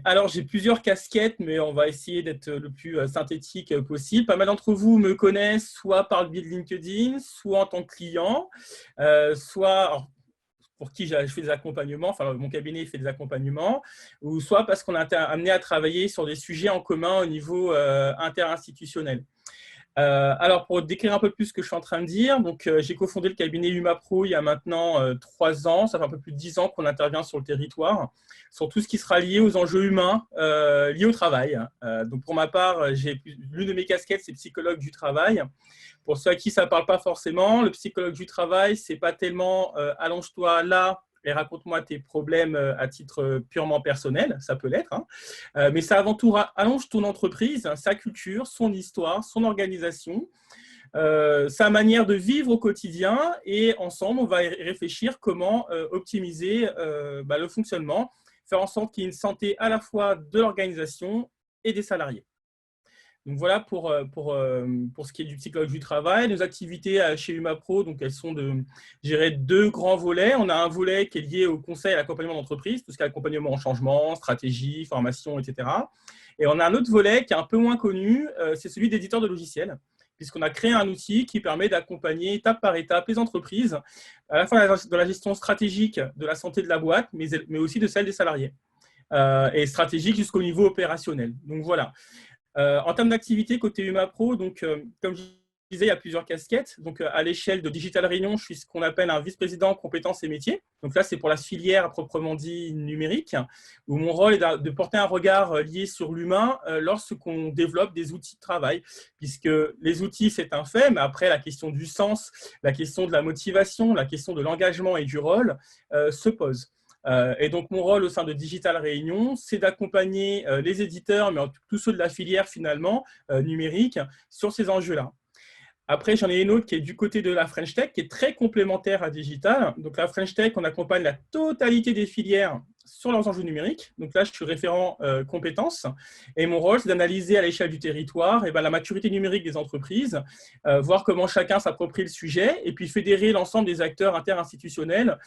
Alors, j'ai plusieurs casquettes, mais on va essayer d'être le plus synthétique possible. Pas mal d'entre vous me connaissent soit par le biais de LinkedIn, soit en tant que client, soit alors, pour qui je fais des accompagnements, enfin mon cabinet fait des accompagnements, ou soit parce qu'on a été amené à travailler sur des sujets en commun au niveau interinstitutionnel. Alors, pour décrire un peu plus ce que je suis en train de dire, donc j'ai cofondé le cabinet HumaPro il y a maintenant 3 ans. Ça fait un peu plus de 10 ans qu'on intervient sur le territoire, sur tout ce qui sera lié aux enjeux humains, liés au travail. Donc, pour ma part, l'une de mes casquettes, c'est psychologue du travail. Pour ceux à qui ça ne parle pas forcément, le psychologue du travail, ce n'est pas tellement allonge-toi là et raconte-moi tes problèmes à titre purement personnel, ça peut l'être, hein. Mais ça avant tout allonge ton entreprise, sa culture, son histoire, son organisation, sa manière de vivre au quotidien, et ensemble, on va réfléchir comment optimiser le fonctionnement, faire en sorte qu'il y ait une santé à la fois de l'organisation et des salariés. Donc voilà pour ce qui est du psychologue du travail. Nos activités chez HumaPro, donc elles sont de gérer 2 grands volets. On a un volet qui est lié au conseil et à l'accompagnement d'entreprise, tout ce qui est accompagnement en changement, stratégie, formation, etc. Et on a un autre volet qui est un peu moins connu, c'est celui d'éditeur de logiciels, puisqu'on a créé un outil qui permet d'accompagner étape par étape les entreprises, à la fois de la gestion stratégique de la santé de la boîte, mais aussi de celle des salariés, et stratégique jusqu'au niveau opérationnel. Donc voilà. En termes d'activité côté HumaPro, donc, comme je disais, il y a plusieurs casquettes. Donc, à l'échelle de Digital Réunion, je suis ce qu'on appelle un vice-président compétences et métiers. Donc là, c'est pour la filière à proprement dit numérique, où mon rôle est de porter un regard lié sur l'humain lorsqu'on développe des outils de travail, puisque les outils, c'est un fait, mais après, la question du sens, la question de la motivation, la question de l'engagement et du rôle se pose. Et donc, mon rôle au sein de Digital Réunion, c'est d'accompagner les éditeurs, mais tous ceux de la filière finalement numérique, sur ces enjeux-là. Après, j'en ai une autre qui est du côté de la French Tech, qui est très complémentaire à Digital. Donc, la French Tech, on accompagne la totalité des filières sur leurs enjeux numériques. Donc là, je suis référent compétences. Et mon rôle, c'est d'analyser à l'échelle du territoire la maturité numérique des entreprises, voir comment chacun s'approprie le sujet, et puis fédérer l'ensemble des acteurs interinstitutionnels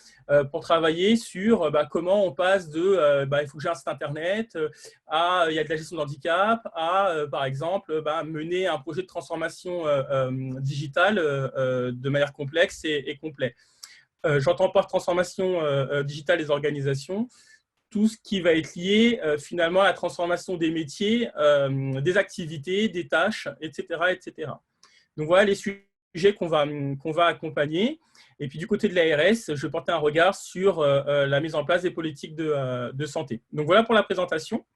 pour travailler sur comment on passe de il faut que j'ai un site internet, à il y a de la gestion de handicap, à par exemple mener un projet de transformation digitale de manière complexe et complet. J'entends par transformation digitale des organisations tout ce qui va être lié finalement à la transformation des métiers, des activités, des tâches, etc., etc. Donc voilà les sujets qu'on va accompagner. Et puis du côté de l'ARS, je vais porter un regard sur la mise en place des politiques de santé. Donc voilà pour la présentation.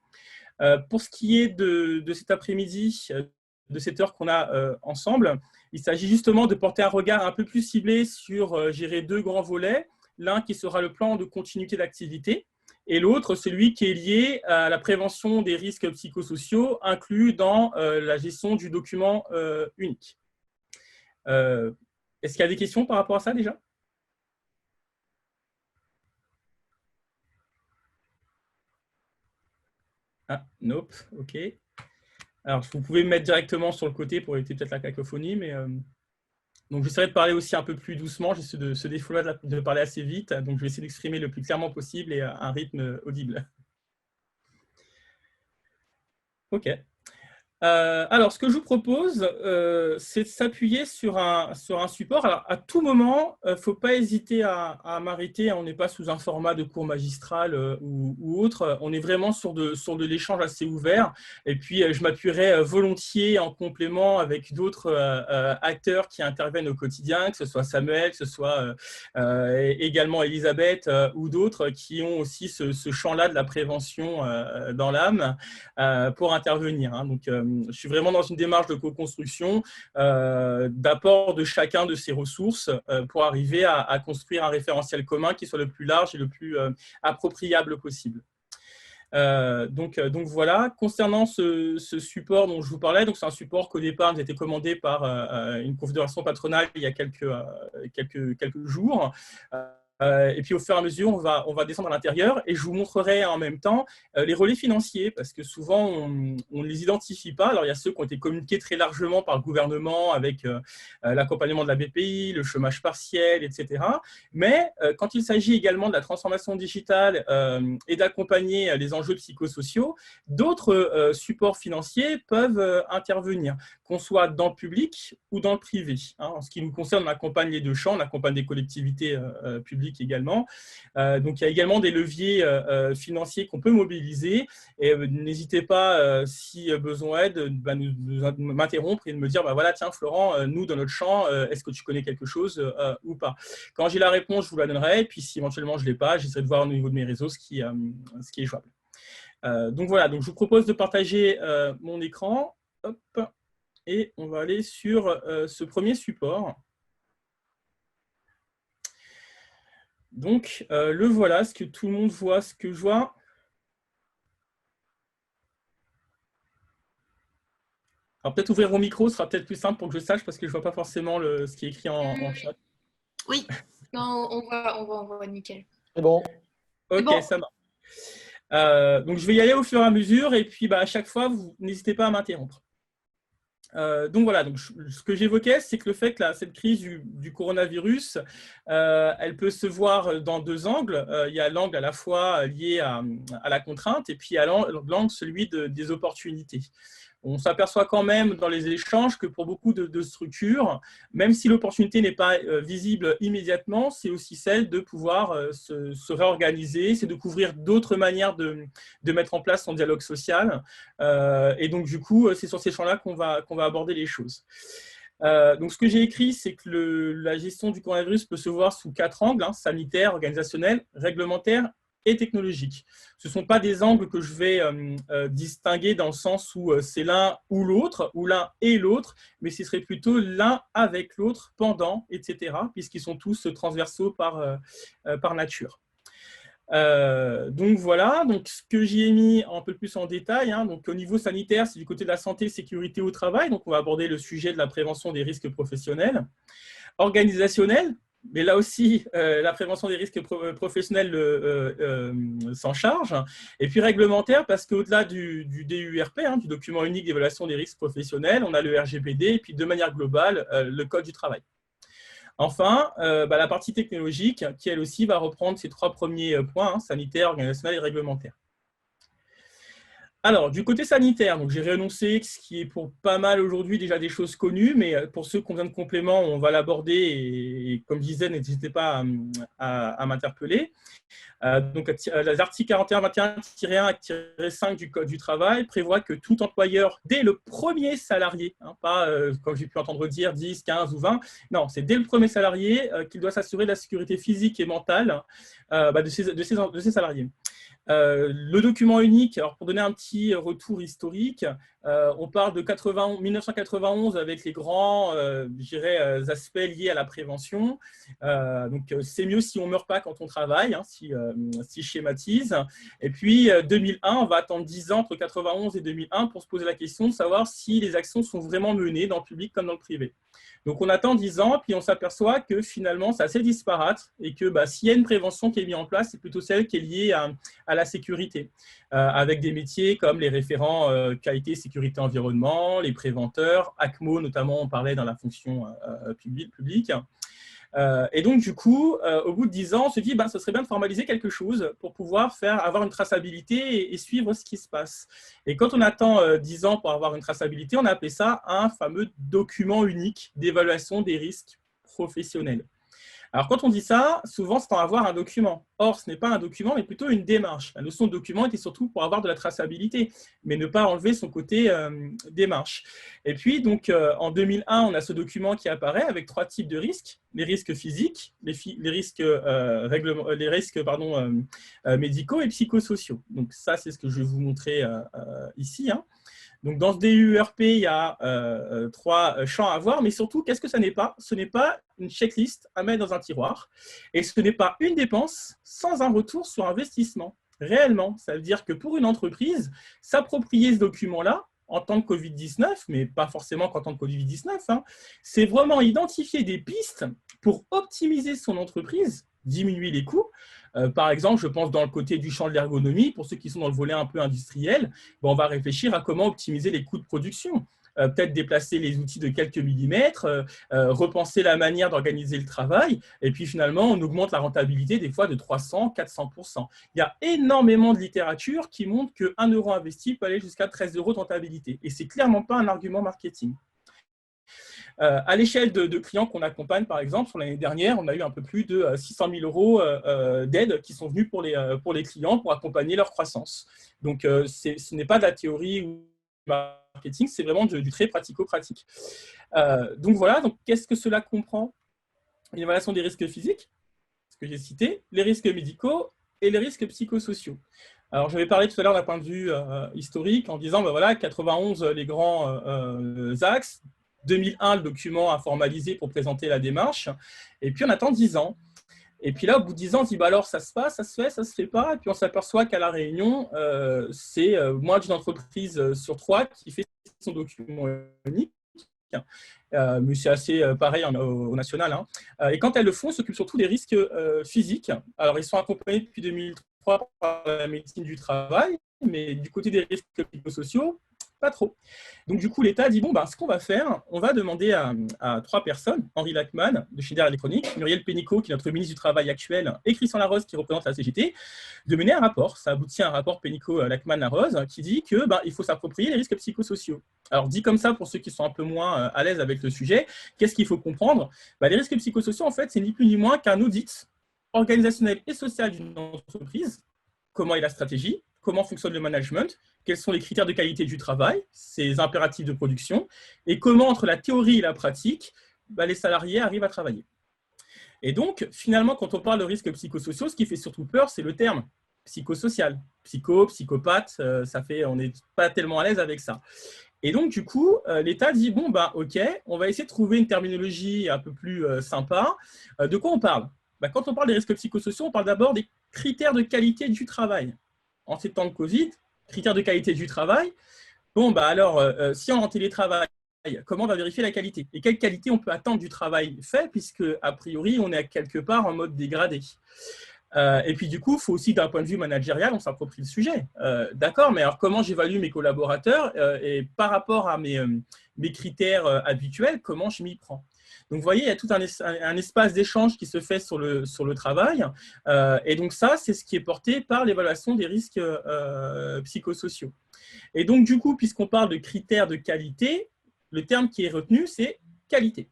Pour ce qui est de cet après-midi, de cette heure qu'on a ensemble, il s'agit justement de porter un regard un peu plus ciblé sur gérer 2 grands volets. L'un qui sera le plan de continuité d'activité, et l'autre, celui qui est lié à la prévention des risques psychosociaux inclus dans la gestion du document unique. Est-ce qu'il y a des questions par rapport à ça déjà? Ah, nope, ok. Alors, vous pouvez me mettre directement sur le côté pour éviter peut-être la cacophonie, mais... Donc, j'essaierai de parler aussi un peu plus doucement. J'ai ce défaut-là de parler assez vite, donc je vais essayer d'exprimer le plus clairement possible et à un rythme audible. Ok. Alors, ce que je vous propose, c'est de s'appuyer sur un support. Alors, à tout moment, il ne faut pas hésiter à m'arrêter. On n'est pas sous un format de cours magistral ou autre. On est vraiment sur de l'échange assez ouvert. Et puis, je m'appuierai volontiers en complément avec d'autres acteurs qui interviennent au quotidien, que ce soit Samuel, que ce soit également Elisabeth ou d'autres qui ont aussi ce champ-là de la prévention dans l'âme pour intervenir. Hein. Donc, je suis vraiment dans une démarche de co-construction, d'apport de chacun de ces ressources pour arriver à construire un référentiel commun qui soit le plus large et le plus appropriable possible. Donc voilà, concernant ce support dont je vous parlais, c'est un support qu'au départ nous a été commandé par une confédération patronale il y a quelques jours. Et puis, au fur et à mesure, on va descendre à l'intérieur et je vous montrerai en même temps les relais financiers parce que souvent, on ne les identifie pas. Alors, il y a ceux qui ont été communiqués très largement par le gouvernement avec l'accompagnement de la BPI, le chômage partiel, etc. Mais quand il s'agit également de la transformation digitale et d'accompagner les enjeux psychosociaux, d'autres supports financiers peuvent intervenir, qu'on soit dans le public ou dans le privé. En ce qui nous concerne, on accompagne les deux champs, on accompagne des collectivités publiques également. Donc, il y a également des leviers financiers qu'on peut mobiliser. Et n'hésitez pas, si besoin est, de m'interrompre et de me dire, voilà, tiens, Florent, nous, dans notre champ, est-ce que tu connais quelque chose ou pas? Quand j'ai la réponse, je vous la donnerai. Et puis, si éventuellement je ne l'ai pas, j'essaierai de voir au niveau de mes réseaux ce qui est jouable. Donc, voilà. Donc, je vous propose de partager mon écran. Hop. Et on va aller sur ce premier support. Donc, le voilà, est-ce que tout le monde voit ce que je vois? Alors, peut-être ouvrir mon micro, ce sera peut-être plus simple pour que je sache, parce que je ne vois pas forcément ce qui est écrit en chat. Oui, non, on voit nickel. C'est bon. Ok, bon. ça marche. Donc, je vais y aller au fur et à mesure, et puis à chaque fois, vous n'hésitez pas à m'interrompre. Donc voilà, donc ce que j'évoquais, c'est que le fait que cette crise du coronavirus, elle peut se voir dans deux angles. Il y a l'angle à la fois lié à la contrainte et puis il y a l'angle celui des opportunités. On s'aperçoit quand même dans les échanges que pour beaucoup de structures, même si l'opportunité n'est pas visible immédiatement, c'est aussi celle de pouvoir se réorganiser, c'est de couvrir d'autres manières de mettre en place son dialogue social. Et donc, du coup, c'est sur ces champs-là qu'on va aborder les choses. Donc, ce que j'ai écrit, c'est que la gestion du coronavirus peut se voir sous 4 angles, sanitaire, organisationnel, réglementaire et technologique. Ce ne sont pas des angles que je vais distinguer dans le sens où c'est l'un ou l'autre, ou l'un et l'autre, mais ce serait plutôt l'un avec l'autre, pendant, etc., puisqu'ils sont tous transversaux par nature. Donc voilà, donc ce que j'y ai mis un peu plus en détail, donc au niveau sanitaire, c'est du côté de la santé et sécurité au travail, donc on va aborder le sujet de la prévention des risques professionnels. Organisationnel, mais là aussi, la prévention des risques professionnels s'en charge. Et puis réglementaire, parce qu'au-delà du DURP, du document unique d'évaluation des risques professionnels, on a le RGPD et puis de manière globale, le Code du travail. Enfin, la partie technologique, qui elle aussi va reprendre ces 3 premiers points, sanitaire, organisationnel et réglementaire. Alors, du côté sanitaire, donc j'ai réénoncé ce qui est pour pas mal aujourd'hui déjà des choses connues, mais pour ceux qui ont besoin de compléments, on va l'aborder et comme je disais, n'hésitez pas à m'interpeller. Donc, les articles 41-21-1-5 du Code du travail prévoit que tout employeur, dès le premier salarié, pas comme j'ai pu entendre dire 10, 15 ou 20, non, c'est dès le premier salarié qu'il doit s'assurer de la sécurité physique et mentale de ses salariés. Le document unique, alors pour donner un petit retour historique, on parle de 1991 avec les grands aspects liés à la prévention. Donc, c'est mieux si on ne meurt pas quand on travaille, si je schématise. Et puis, 2001, on va attendre 10 ans entre 91 et 2001 pour se poser la question de savoir si les actions sont vraiment menées dans le public comme dans le privé. Donc, on attend 10 ans, puis on s'aperçoit que finalement, c'est assez disparate et que s'il y a une prévention qui est mise en place, c'est plutôt celle qui est liée à la sécurité, avec des métiers comme les référents qualité, sécurité, environnement, les préventeurs, ACMO notamment, on parlait dans la fonction publique. Et donc, du coup, au bout de 10 ans, on se dit ce serait bien de formaliser quelque chose pour pouvoir avoir une traçabilité et suivre ce qui se passe. Et quand on attend 10 ans pour avoir une traçabilité, on a appelé ça un fameux document unique d'évaluation des risques professionnels. Alors, quand on dit ça, souvent, c'est en avoir un document. Or, ce n'est pas un document, mais plutôt une démarche. La notion de document était surtout pour avoir de la traçabilité, mais ne pas enlever son côté démarche. Et puis, donc, en 2001, on a ce document qui apparaît avec 3 types de risques. Les risques physiques, les risques, médicaux et psychosociaux. Donc, ça, c'est ce que je vais vous montrer ici. Donc, dans ce DUERP, il y a 3 champs à voir, mais surtout, qu'est-ce que ça n'est pas? Ce n'est pas une checklist à mettre dans un tiroir et ce n'est pas une dépense sans un retour sur investissement. Réellement, ça veut dire que pour une entreprise, s'approprier ce document-là, en tant que Covid-19, mais pas forcément qu'en tant que Covid-19, c'est vraiment identifier des pistes pour optimiser son entreprise diminuer les coûts. Par exemple, je pense dans le côté du champ de l'ergonomie, pour ceux qui sont dans le volet un peu industriel, on va réfléchir à comment optimiser les coûts de production. Peut-être déplacer les outils de quelques millimètres, repenser la manière d'organiser le travail, et puis finalement, on augmente la rentabilité des fois de 300-400%. Il y a énormément de littérature qui montre que 1 euro investi peut aller jusqu'à 13 euros de rentabilité, et ce n'est clairement pas un argument marketing. À l'échelle de clients qu'on accompagne, par exemple, sur l'année dernière, on a eu un peu plus de 600 000 euros d'aide qui sont venus pour les clients pour accompagner leur croissance. Donc, ce n'est pas de la théorie ou marketing, c'est vraiment du très pratico-pratique. Donc voilà, donc, qu'est-ce que cela comprend? L'évaluation des risques physiques, ce que j'ai cité, les risques médicaux et les risques psychosociaux. Alors, j'avais parlé tout à l'heure d'un point de vue historique en disant, ben voilà, 91, les grands axes, 2001, le document a formalisé pour présenter la démarche, et puis on attend 10 ans. Et puis là, au bout de 10 ans, on se dit, bah alors ça se passe, ça se fait, ça se fait pas. Et puis on s'aperçoit qu'à La Réunion, c'est moins d'une entreprise sur 3 qui fait son document unique. Mais c'est assez pareil au national. Hein. Et quand elles le font, elles s'occupent surtout des risques physiques. Alors, ils sont accompagnés depuis 2003 par la médecine du travail, mais du côté des risques psychosociaux, pas trop. Donc, du coup, l'État dit, bon, ben, ce qu'on va faire, on va demander à 3 personnes, Henri Lachmann, de Schneider Electronic, Muriel Pénicaud, qui est notre ministre du Travail actuel, et Christian Larose, qui représente la CGT, de mener un rapport. Ça aboutit à un rapport Pénicaud-Lachmann-Larose qui dit qu'il faut s'approprier les risques psychosociaux. Alors, dit comme ça, pour ceux qui sont un peu moins à l'aise avec le sujet, qu'est-ce qu'il faut comprendre? Les risques psychosociaux, en fait, c'est ni plus ni moins qu'un audit organisationnel et social d'une entreprise. Comment est la stratégie? Comment fonctionne le management? Quels sont les critères de qualité du travail, ses impératifs de production, et comment, entre la théorie et la pratique, les salariés arrivent à travailler. Et donc, finalement, quand on parle de risques psychosociaux, ce qui fait surtout peur, c'est le terme psychosocial. Psycho, psychopathe, on n'est pas tellement à l'aise avec ça. Et donc, du coup, l'État dit, bon, OK, on va essayer de trouver une terminologie un peu plus sympa. De quoi on parle? Quand on parle des risques psychosociaux, on parle d'abord des critères de qualité du travail. En ces temps de Covid, critères de qualité du travail. Bon, alors, si on est en télétravail, comment on va vérifier la qualité? Et quelle qualité on peut attendre du travail fait, puisque, a priori, on est quelque part en mode dégradé. Et puis, du coup, il faut aussi, d'un point de vue managérial, on s'approprie le sujet. D'accord, mais alors comment j'évalue mes collaborateurs et par rapport à mes critères habituels, comment je m'y prends? Donc, vous voyez, il y a tout un espace d'échange qui se fait sur le travail. Et donc, ça, c'est ce qui est porté par l'évaluation des risques psychosociaux. Et donc, du coup, puisqu'on parle de critères de qualité, le terme qui est retenu, c'est qualité.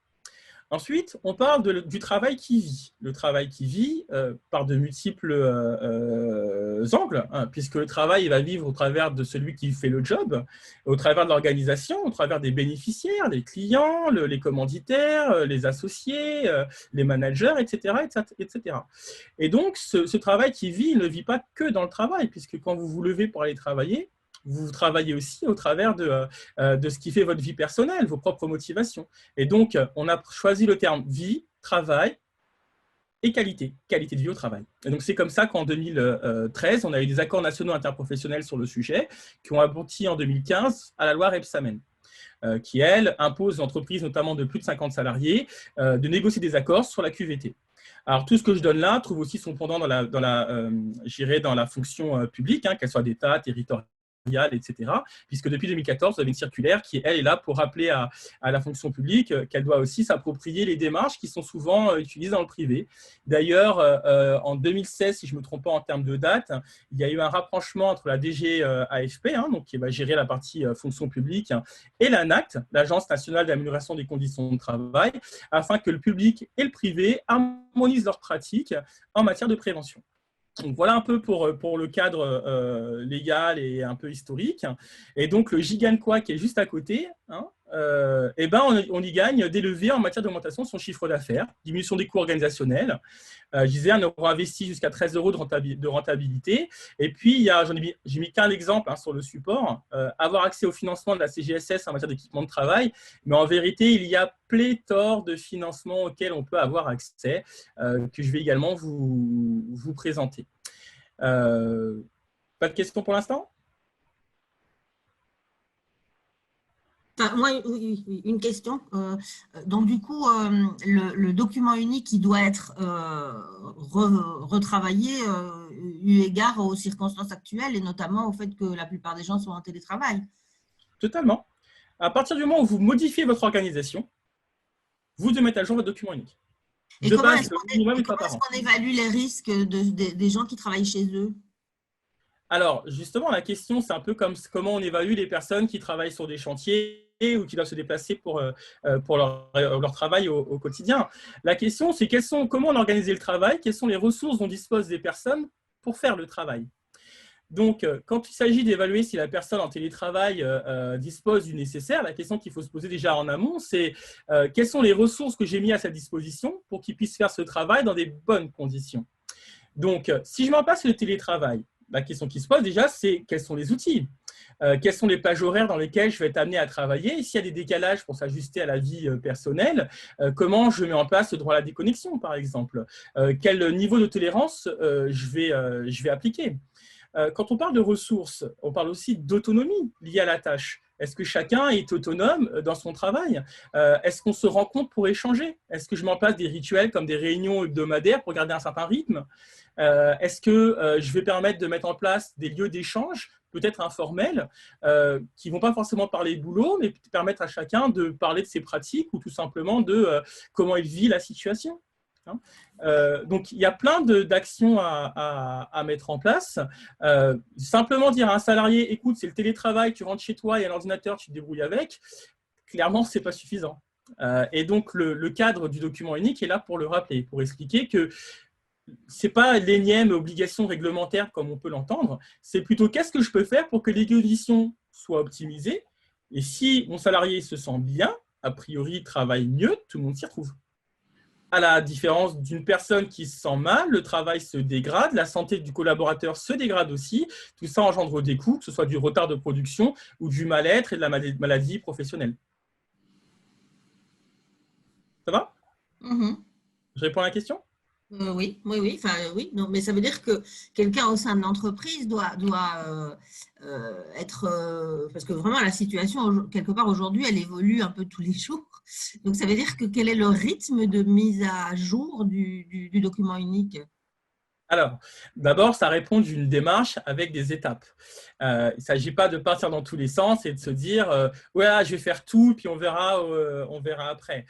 Ensuite, on parle du travail qui vit. Le travail qui vit par de multiples angles, hein, puisque le travail va vivre au travers de celui qui fait le job, au travers de l'organisation, au travers des bénéficiaires, les clients, les commanditaires, les associés, les managers, etc., etc. Et donc, ce travail qui vit, il ne vit pas que dans le travail, puisque quand vous vous levez pour aller travailler, vous travaillez aussi au travers de ce qui fait votre vie personnelle, vos propres motivations. Et donc, on a choisi le terme vie, travail et qualité de vie au travail. Et donc, c'est comme ça qu'en 2013, on a eu des accords nationaux interprofessionnels sur le sujet qui ont abouti en 2015 à la loi Rebsamen, qui, elle, impose aux entreprises, notamment de plus de 50 salariés, de négocier des accords sur la QVT. Alors, tout ce que je donne là trouve aussi son pendant dans la fonction publique, hein, qu'elle soit d'État, territoriale, etc. Puisque depuis 2014, vous avez une circulaire qui, elle, est là pour rappeler à la fonction publique qu'elle doit aussi s'approprier les démarches qui sont souvent utilisées dans le privé. D'ailleurs, en 2016, si je ne me trompe pas en termes de date, il y a eu un rapprochement entre la DG AFP, hein, donc qui va gérer la partie fonction publique, et l'ANACT, l'Agence nationale d'amélioration des conditions de travail, afin que le public et le privé harmonisent leurs pratiques en matière de prévention. Donc, voilà un peu pour le cadre légal et un peu historique. Et donc, le Gigankois qui est juste à côté, hein, on y gagne des levées en matière d'augmentation de son chiffre d'affaires, diminution des coûts organisationnels. Je disais 1 euro investi jusqu'à 13 euros de rentabilité. Et puis, j'ai mis qu'un exemple hein, sur le support, avoir accès au financement de la CGSS en matière d'équipement de travail. Mais en vérité, il y a pléthore de financements auxquels on peut avoir accès, que je vais également vous présenter. Pas de questions pour l'instant? Enfin, moi, oui, oui, une question. Donc, du coup, le document unique, il doit être retravaillé eu égard aux circonstances actuelles et notamment au fait que la plupart des gens sont en télétravail. Totalement. À partir du moment où vous modifiez votre organisation, vous devez mettre à jour votre document unique. Et De comment base, est-ce qu'on minimum une fois comment par est-ce an. qu'on évalue les risques des gens qui travaillent chez eux? Alors, justement, la question, c'est un peu comme comment on évalue les personnes qui travaillent sur des chantiers ou qui doivent se déplacer pour leur travail au quotidien. La question, c'est comment on organise le travail, quelles sont les ressources dont disposent les personnes pour faire le travail. Donc, quand il s'agit d'évaluer si la personne en télétravail dispose du nécessaire, la question qu'il faut se poser déjà en amont, c'est quelles sont les ressources que j'ai mises à sa disposition pour qu'il puisse faire ce travail dans des bonnes conditions. Donc, si je m'en passe le télétravail, la question qui se pose déjà, c'est quels sont les outils, quelles sont les plages horaires dans lesquelles je vais être amené à travailler, et s'il y a des décalages pour s'ajuster à la vie personnelle, comment je mets en place le droit à la déconnexion, par exemple, quel niveau de tolérance je vais appliquer. Quand on parle de ressources, on parle aussi d'autonomie liée à la tâche. Est-ce que chacun est autonome dans son travail? Est-ce qu'on se rencontre pour échanger? Est-ce que je mets en place des rituels comme des réunions hebdomadaires pour garder un certain rythme? Est-ce que je vais permettre de mettre en place des lieux d'échange, peut-être informels, qui ne vont pas forcément parler de boulot, mais permettre à chacun de parler de ses pratiques ou tout simplement de comment il vit la situation? Donc, il y a plein d'actions à mettre en place. Simplement dire à un salarié, écoute, c'est le télétravail, tu rentres chez toi, il y a l'ordinateur, tu te débrouilles avec, clairement, ce n'est pas suffisant. Et donc, le cadre du document unique est là pour le rappeler, pour expliquer que ce n'est pas l'énième obligation réglementaire comme on peut l'entendre, c'est plutôt qu'est-ce que je peux faire pour que les conditions soient optimisées. Et si mon salarié se sent bien, a priori, travaille mieux, tout le monde s'y retrouve. À la différence d'une personne qui se sent mal, le travail se dégrade, la santé du collaborateur se dégrade aussi. Tout ça engendre des coûts, que ce soit du retard de production ou du mal-être et de la maladie professionnelle. Ça va? Je réponds à la question? Oui, oui, oui. Enfin, oui. Non, mais ça veut dire que quelqu'un au sein de l'entreprise doit être… parce que vraiment, la situation, quelque part, aujourd'hui, elle évolue un peu tous les jours. Donc, ça veut dire que quel est le rythme de mise à jour du document unique? Alors, d'abord, ça répond d'une démarche avec des étapes. Il ne s'agit pas de partir dans tous les sens et de se dire ouais, je vais faire tout, puis on verra après.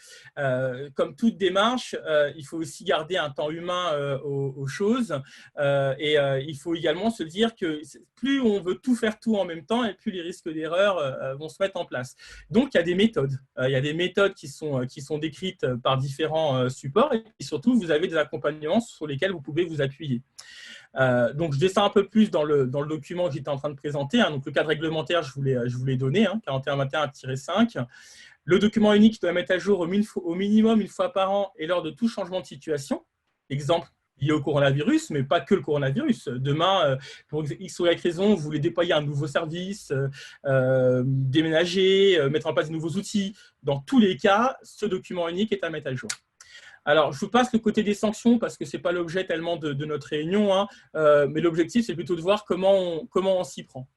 Comme toute démarche, il faut aussi garder un temps humain aux choses et il faut également se dire que plus on veut tout faire tout en même temps et plus les risques d'erreur vont se mettre en place. Donc, il y a des méthodes. Il y a des méthodes qui sont décrites par différents supports et surtout, vous avez des accompagnements sur lesquels vous pouvez vous appuyer. Donc, je descends un peu plus dans le document que j'étais en train de présenter. Donc, le cadre réglementaire, je vous l'ai donné, 4121-5. Le document unique doit mettre à jour au minimum une fois par an et lors de tout changement de situation. Exemple lié au coronavirus, mais pas que le coronavirus. Demain, pour X ou Y raison, vous voulez déployer un nouveau service, déménager, mettre en place de nouveaux outils. Dans tous les cas, ce document unique est à mettre à jour. Alors, je vous passe le côté des sanctions parce que ce n'est pas l'objet tellement de notre réunion, mais l'objectif, c'est plutôt de voir comment on s'y prend.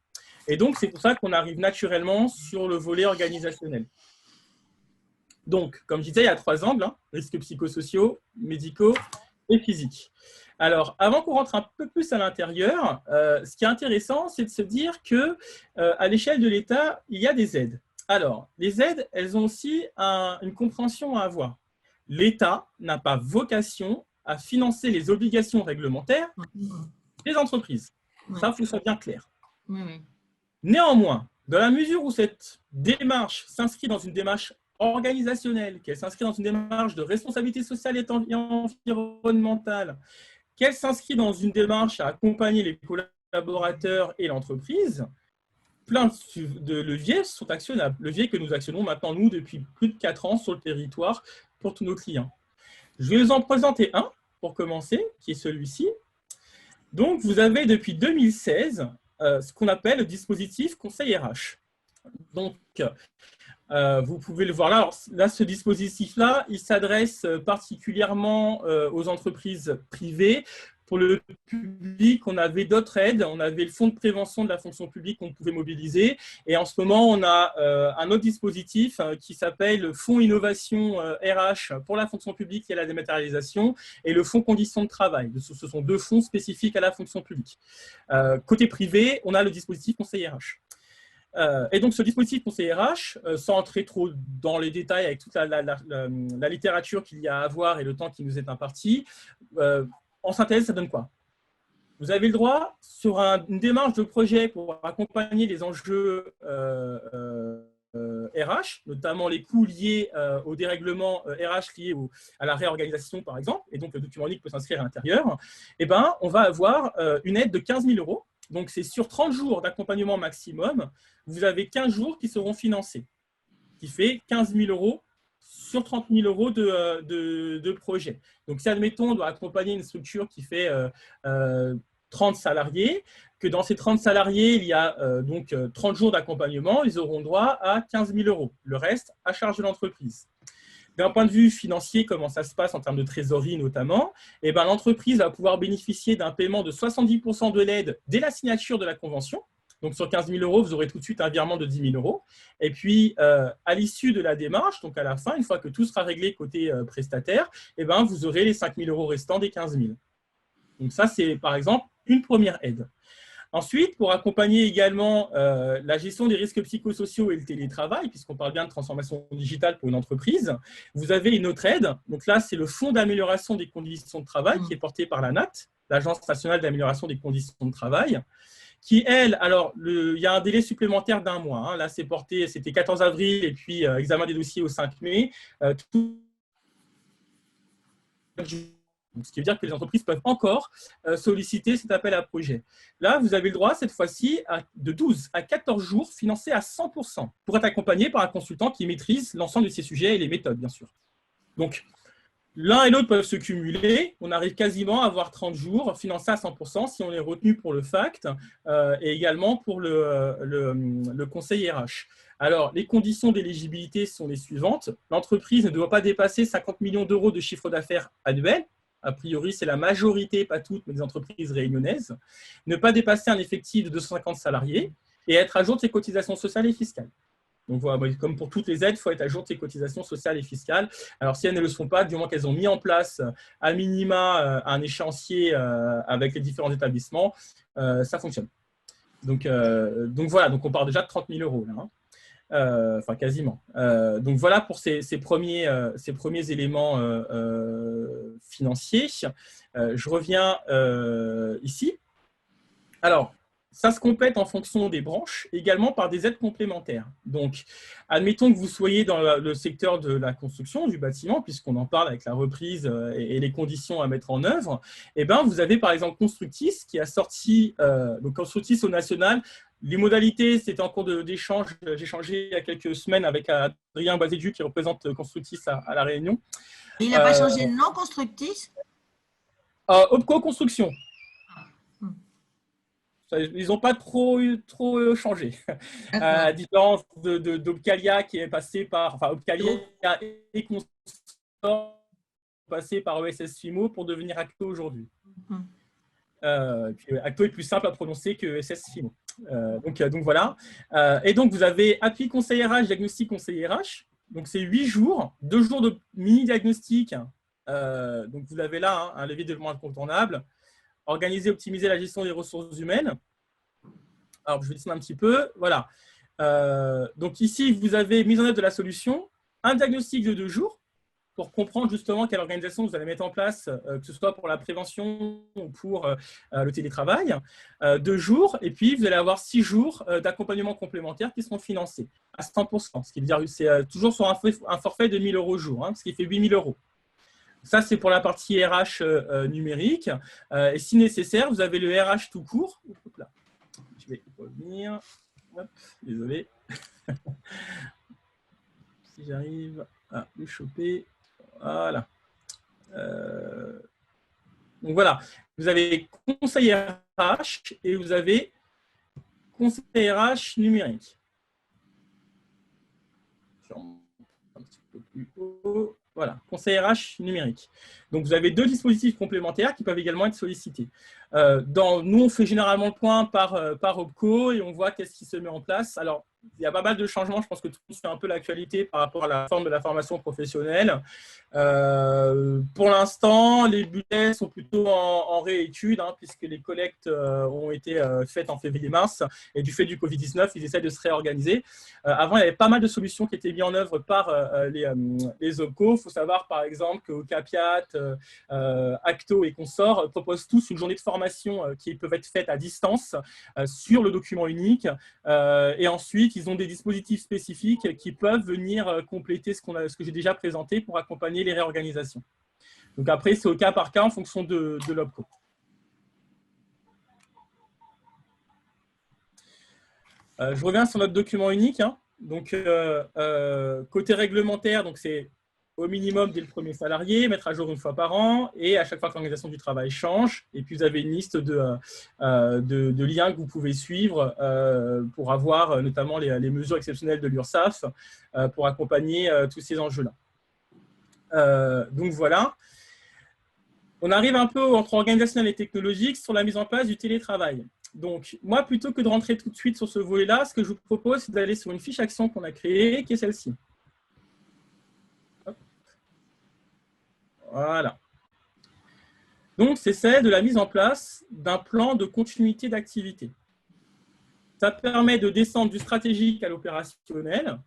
Et donc, c'est pour ça qu'on arrive naturellement sur le volet organisationnel. Donc, comme je disais, il y a 3 angles, risques psychosociaux, médicaux et physiques. Alors, avant qu'on rentre un peu plus à l'intérieur, ce qui est intéressant, c'est de se dire qu'à l'échelle de l'État, il y a des aides. Alors, les aides, elles ont aussi une compréhension à avoir. L'État n'a pas vocation à financer les obligations réglementaires des entreprises. Ça, il faut que ce soit bien clair. Néanmoins, dans la mesure où cette démarche s'inscrit dans une démarche organisationnelle, qu'elle s'inscrit dans une démarche de responsabilité sociale et environnementale, qu'elle s'inscrit dans une démarche à accompagner les collaborateurs et l'entreprise, plein de leviers sont actionnables. Leviers que nous actionnons maintenant, nous, depuis plus de 4 ans sur le territoire pour tous nos clients. Je vais vous en présenter un pour commencer, qui est celui-ci. Donc, vous avez depuis 2016 ce qu'on appelle le dispositif Conseil RH. Donc, vous pouvez le voir là. Alors, là, ce dispositif-là, il s'adresse particulièrement aux entreprises privées Pour le public, on avait d'autres aides. On avait le fonds de prévention de la fonction publique qu'on pouvait mobiliser. Et en ce moment, on a un autre dispositif qui s'appelle le Fonds Innovation RH pour la fonction publique et la dématérialisation et le Fonds Conditions de travail. Ce sont 2 fonds spécifiques à la fonction publique. Côté privé, on a le dispositif Conseil RH. Et donc, ce dispositif Conseil RH, sans entrer trop dans les détails avec toute la littérature qu'il y a à avoir et le temps qui nous est imparti, en synthèse, ça donne quoi? Vous avez le droit, sur une démarche de projet pour accompagner les enjeux RH, notamment les coûts liés au dérèglement RH liés à la réorganisation, par exemple, et donc le document unique peut s'inscrire à l'intérieur, eh ben, on va avoir une aide de 15 000 €. Donc, c'est sur 30 jours d'accompagnement maximum, vous avez 15 jours qui seront financés, qui fait 15 000 € sur 30 000 € de projet. Donc, si, admettons, on doit accompagner une structure qui fait 30 salariés, que dans ces 30 salariés, il y a donc 30 jours d'accompagnement, ils auront droit à 15 000 €. Le reste, à charge de l'entreprise. D'un point de vue financier, comment ça se passe en termes de trésorerie notamment, eh ben, l'entreprise va pouvoir bénéficier d'un paiement de 70% de l'aide dès la signature de la convention. Donc, sur 15 000 €, vous aurez tout de suite un virement de 10 000 €. Et puis, à l'issue de la démarche, donc à la fin, une fois que tout sera réglé côté prestataire, eh ben, vous aurez les 5 000 € restants des 15 000. Donc, ça, c'est par exemple une première aide. Ensuite, pour accompagner également la gestion des risques psychosociaux et le télétravail, puisqu'on parle bien de transformation digitale pour une entreprise, vous avez une autre aide. Donc là, c'est le Fonds d'amélioration des conditions de travail qui est porté par l'ANAT, l'Agence nationale d'amélioration des conditions de travail, qui, elle, alors, il y a un délai supplémentaire d'1 mois. Hein. Là, c'est porté, c'était 14 avril et puis examen des dossiers au 5 mai. Ce qui veut dire que les entreprises peuvent encore solliciter cet appel à projet. Là, vous avez le droit, cette fois-ci, de 12 à 14 jours financés à 100% pour être accompagné par un consultant qui maîtrise l'ensemble de ces sujets et les méthodes, bien sûr. Donc, l'un et l'autre peuvent se cumuler. On arrive quasiment à avoir 30 jours financés à 100% si on est retenu pour le FACT et également pour le conseil RH. Alors, les conditions d'éligibilité sont les suivantes. L'entreprise ne doit pas dépasser 50 millions € de chiffre d'affaires annuel. A priori, c'est la majorité, pas toutes, mais des entreprises réunionnaises. Ne pas dépasser un effectif de 250 salariés et être à jour de ses cotisations sociales et fiscales. Donc voilà, comme pour toutes les aides, il faut être à jour de ses cotisations sociales et fiscales. Alors, si elles ne le sont pas, du moment qu'elles ont mis en place à minima un échéancier avec les différents établissements, ça fonctionne. Donc voilà, donc on part déjà de 30 000 € là. Hein. Enfin, quasiment. Donc voilà pour ces premiers éléments financiers. Je reviens ici. Alors, ça se complète en fonction des branches, également par des aides complémentaires. Donc, admettons que vous soyez dans le secteur de la construction, du bâtiment, puisqu'on en parle avec la reprise et les conditions à mettre en œuvre, eh ben, vous avez par exemple Constructis qui a sorti, donc Constructis au national. Les modalités, c'était en cours d'échange. J'ai échangé il y a quelques semaines avec Adrien Bazédu qui représente Constructis à La Réunion. Il n'a pas changé de nom, Constructis? Opco Construction. Ils n'ont pas trop changé. À différence d'Opcalia qui est passé par, enfin Opcalia et Consort passé par ESS Fimo pour devenir Acto aujourd'hui. Acto est plus simple à prononcer que ESS Fimo. Donc voilà. Et donc vous avez appui conseil RH, diagnostic conseil RH. Donc c'est 8 jours, 2 jours de mini-diagnostic. Donc vous avez là un levier de développement incontournable. Organiser, optimiser la gestion des ressources humaines. Alors, je vais dessiner un petit peu. Voilà. Donc ici, vous avez mise en œuvre de la solution, un diagnostic de 2 jours pour comprendre justement quelle organisation vous allez mettre en place, que ce soit pour la prévention ou pour le télétravail. 2 jours, et puis vous allez avoir 6 jours d'accompagnement complémentaire qui seront financés à 100%. Ce qui veut dire que c'est toujours sur un forfait de 1 000 € jour, ce qui fait 8 000 €. Ça, c'est pour la partie RH numérique. Et si nécessaire, vous avez le RH tout court. Hop là. Je vais revenir. Hop, désolé. Si j'arrive à le choper. Voilà. Donc voilà. Vous avez conseil RH et vous avez conseil RH numérique. Un petit peu plus haut. Voilà, conseil RH numérique. Donc, vous avez deux dispositifs complémentaires qui peuvent également être sollicités. Nous, on fait généralement le point par OPCO et on voit qu'est-ce qui se met en place. Alors, il y a pas mal de changements. Je pense que tout le monde suit un peu l'actualité par rapport à la forme de la formation professionnelle. Pour l'instant, les budgets sont plutôt en réétude, puisque les collectes ont été faites en février-mars. Et du fait du Covid-19, ils essaient de se réorganiser. Avant, il y avait pas mal de solutions qui étaient mises en œuvre par les OPCO. Il faut savoir, par exemple, que Capiat, Acto et consorts proposent tous une journée de formation qui peuvent être faites à distance sur le document unique. Et ensuite, ils ont des dispositifs spécifiques qui peuvent venir compléter ce que j'ai déjà présenté pour accompagner les réorganisations. Donc après, c'est au cas par cas en fonction de l'OPCO. Je reviens sur notre document unique. Donc, côté réglementaire, c'est au minimum dès le premier salarié, mettre à jour une fois par an et à chaque fois que l'organisation du travail change. Et puis, vous avez une liste de liens que vous pouvez suivre pour avoir notamment les mesures exceptionnelles de l'URSSAF pour accompagner tous ces enjeux-là. Donc, voilà. On arrive un peu entre organisationnel et technologique sur la mise en place du télétravail. Donc, moi, plutôt que de rentrer tout de suite sur ce volet-là, ce que je vous propose, c'est d'aller sur une fiche action qu'on a créée, qui est celle-ci. Voilà. Donc, c'est celle de la mise en place d'un plan de continuité d'activité. Ça permet de descendre du stratégique à l'opérationnel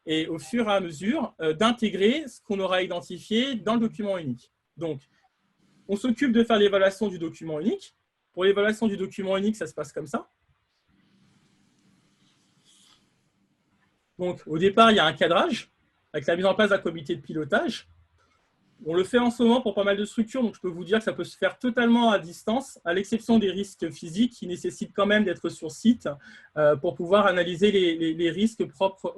et au fur et à mesure d'intégrer ce qu'on aura identifié dans le document unique. Donc, on s'occupe de faire l'évaluation du document unique. Pour l'évaluation du document unique, ça se passe comme ça. Donc, au départ, il y a un cadrage avec la mise en place d'un comité de pilotage. On le fait en ce moment pour pas mal de structures, donc je peux vous dire que ça peut se faire totalement à distance, à l'exception des risques physiques qui nécessitent quand même d'être sur site pour pouvoir analyser les risques propres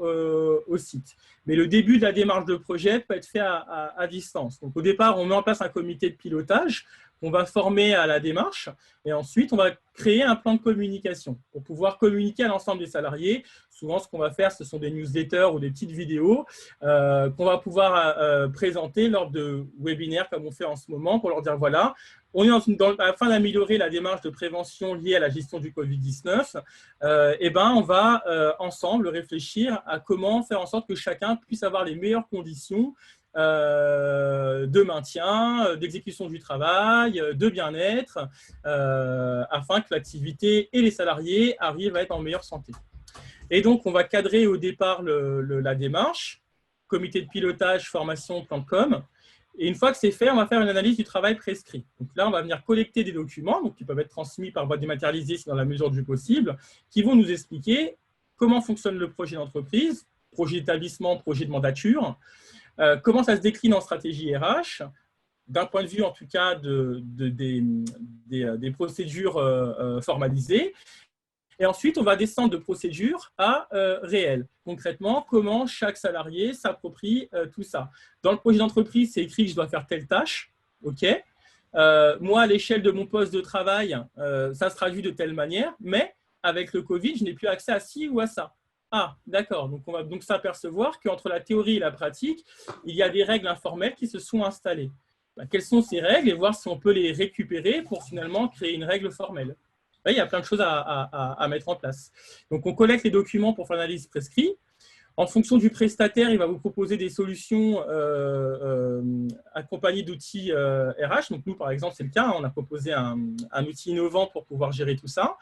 au site. Mais le début de la démarche de projet peut être fait à distance. Donc, au départ, on met en place un comité de pilotage qu'on va former à la démarche et ensuite, on va créer un plan de communication pour pouvoir communiquer à l'ensemble des salariés. Souvent, ce qu'on va faire, ce sont des newsletters ou des petites vidéos qu'on va pouvoir présenter lors de webinaires comme on fait en ce moment pour leur dire, voilà, on est afin d'améliorer la démarche de prévention liée à la gestion du Covid-19, on va ensemble réfléchir à comment faire en sorte que chacun puisse avoir les meilleures conditions de maintien, d'exécution du travail, de bien-être, afin que l'activité et les salariés arrivent à être en meilleure santé. Et donc, on va cadrer au départ la démarche, comité de pilotage, formation, plan de com. Et une fois que c'est fait, on va faire une analyse du travail prescrit. Donc là, on va venir collecter des documents qui peuvent être transmis par voie dématérialisée si dans la mesure du possible, qui vont nous expliquer comment fonctionne le projet d'entreprise, projet d'établissement, projet de mandature, comment ça se décline en stratégie RH, d'un point de vue en tout cas des procédures formalisées. Et ensuite, on va descendre de procédure à réel. Concrètement, comment chaque salarié s'approprie tout ça. Dans le projet d'entreprise, c'est écrit que je dois faire telle tâche. OK. Moi, à l'échelle de mon poste de travail, ça se traduit de telle manière, mais avec le Covid, je n'ai plus accès à ci ou à ça. Ah, d'accord. Donc, on va donc s'apercevoir qu'entre la théorie et la pratique, il y a des règles informelles qui se sont installées. Quelles sont ces règles et voir si on peut les récupérer pour finalement créer une règle formelle. Là, il y a plein de choses à mettre en place. Donc, on collecte les documents pour faire l'analyse prescrite. En fonction du prestataire, il va vous proposer des solutions accompagnées d'outils RH. Donc, nous, par exemple, c'est le cas. On a proposé un outil innovant pour pouvoir gérer tout ça.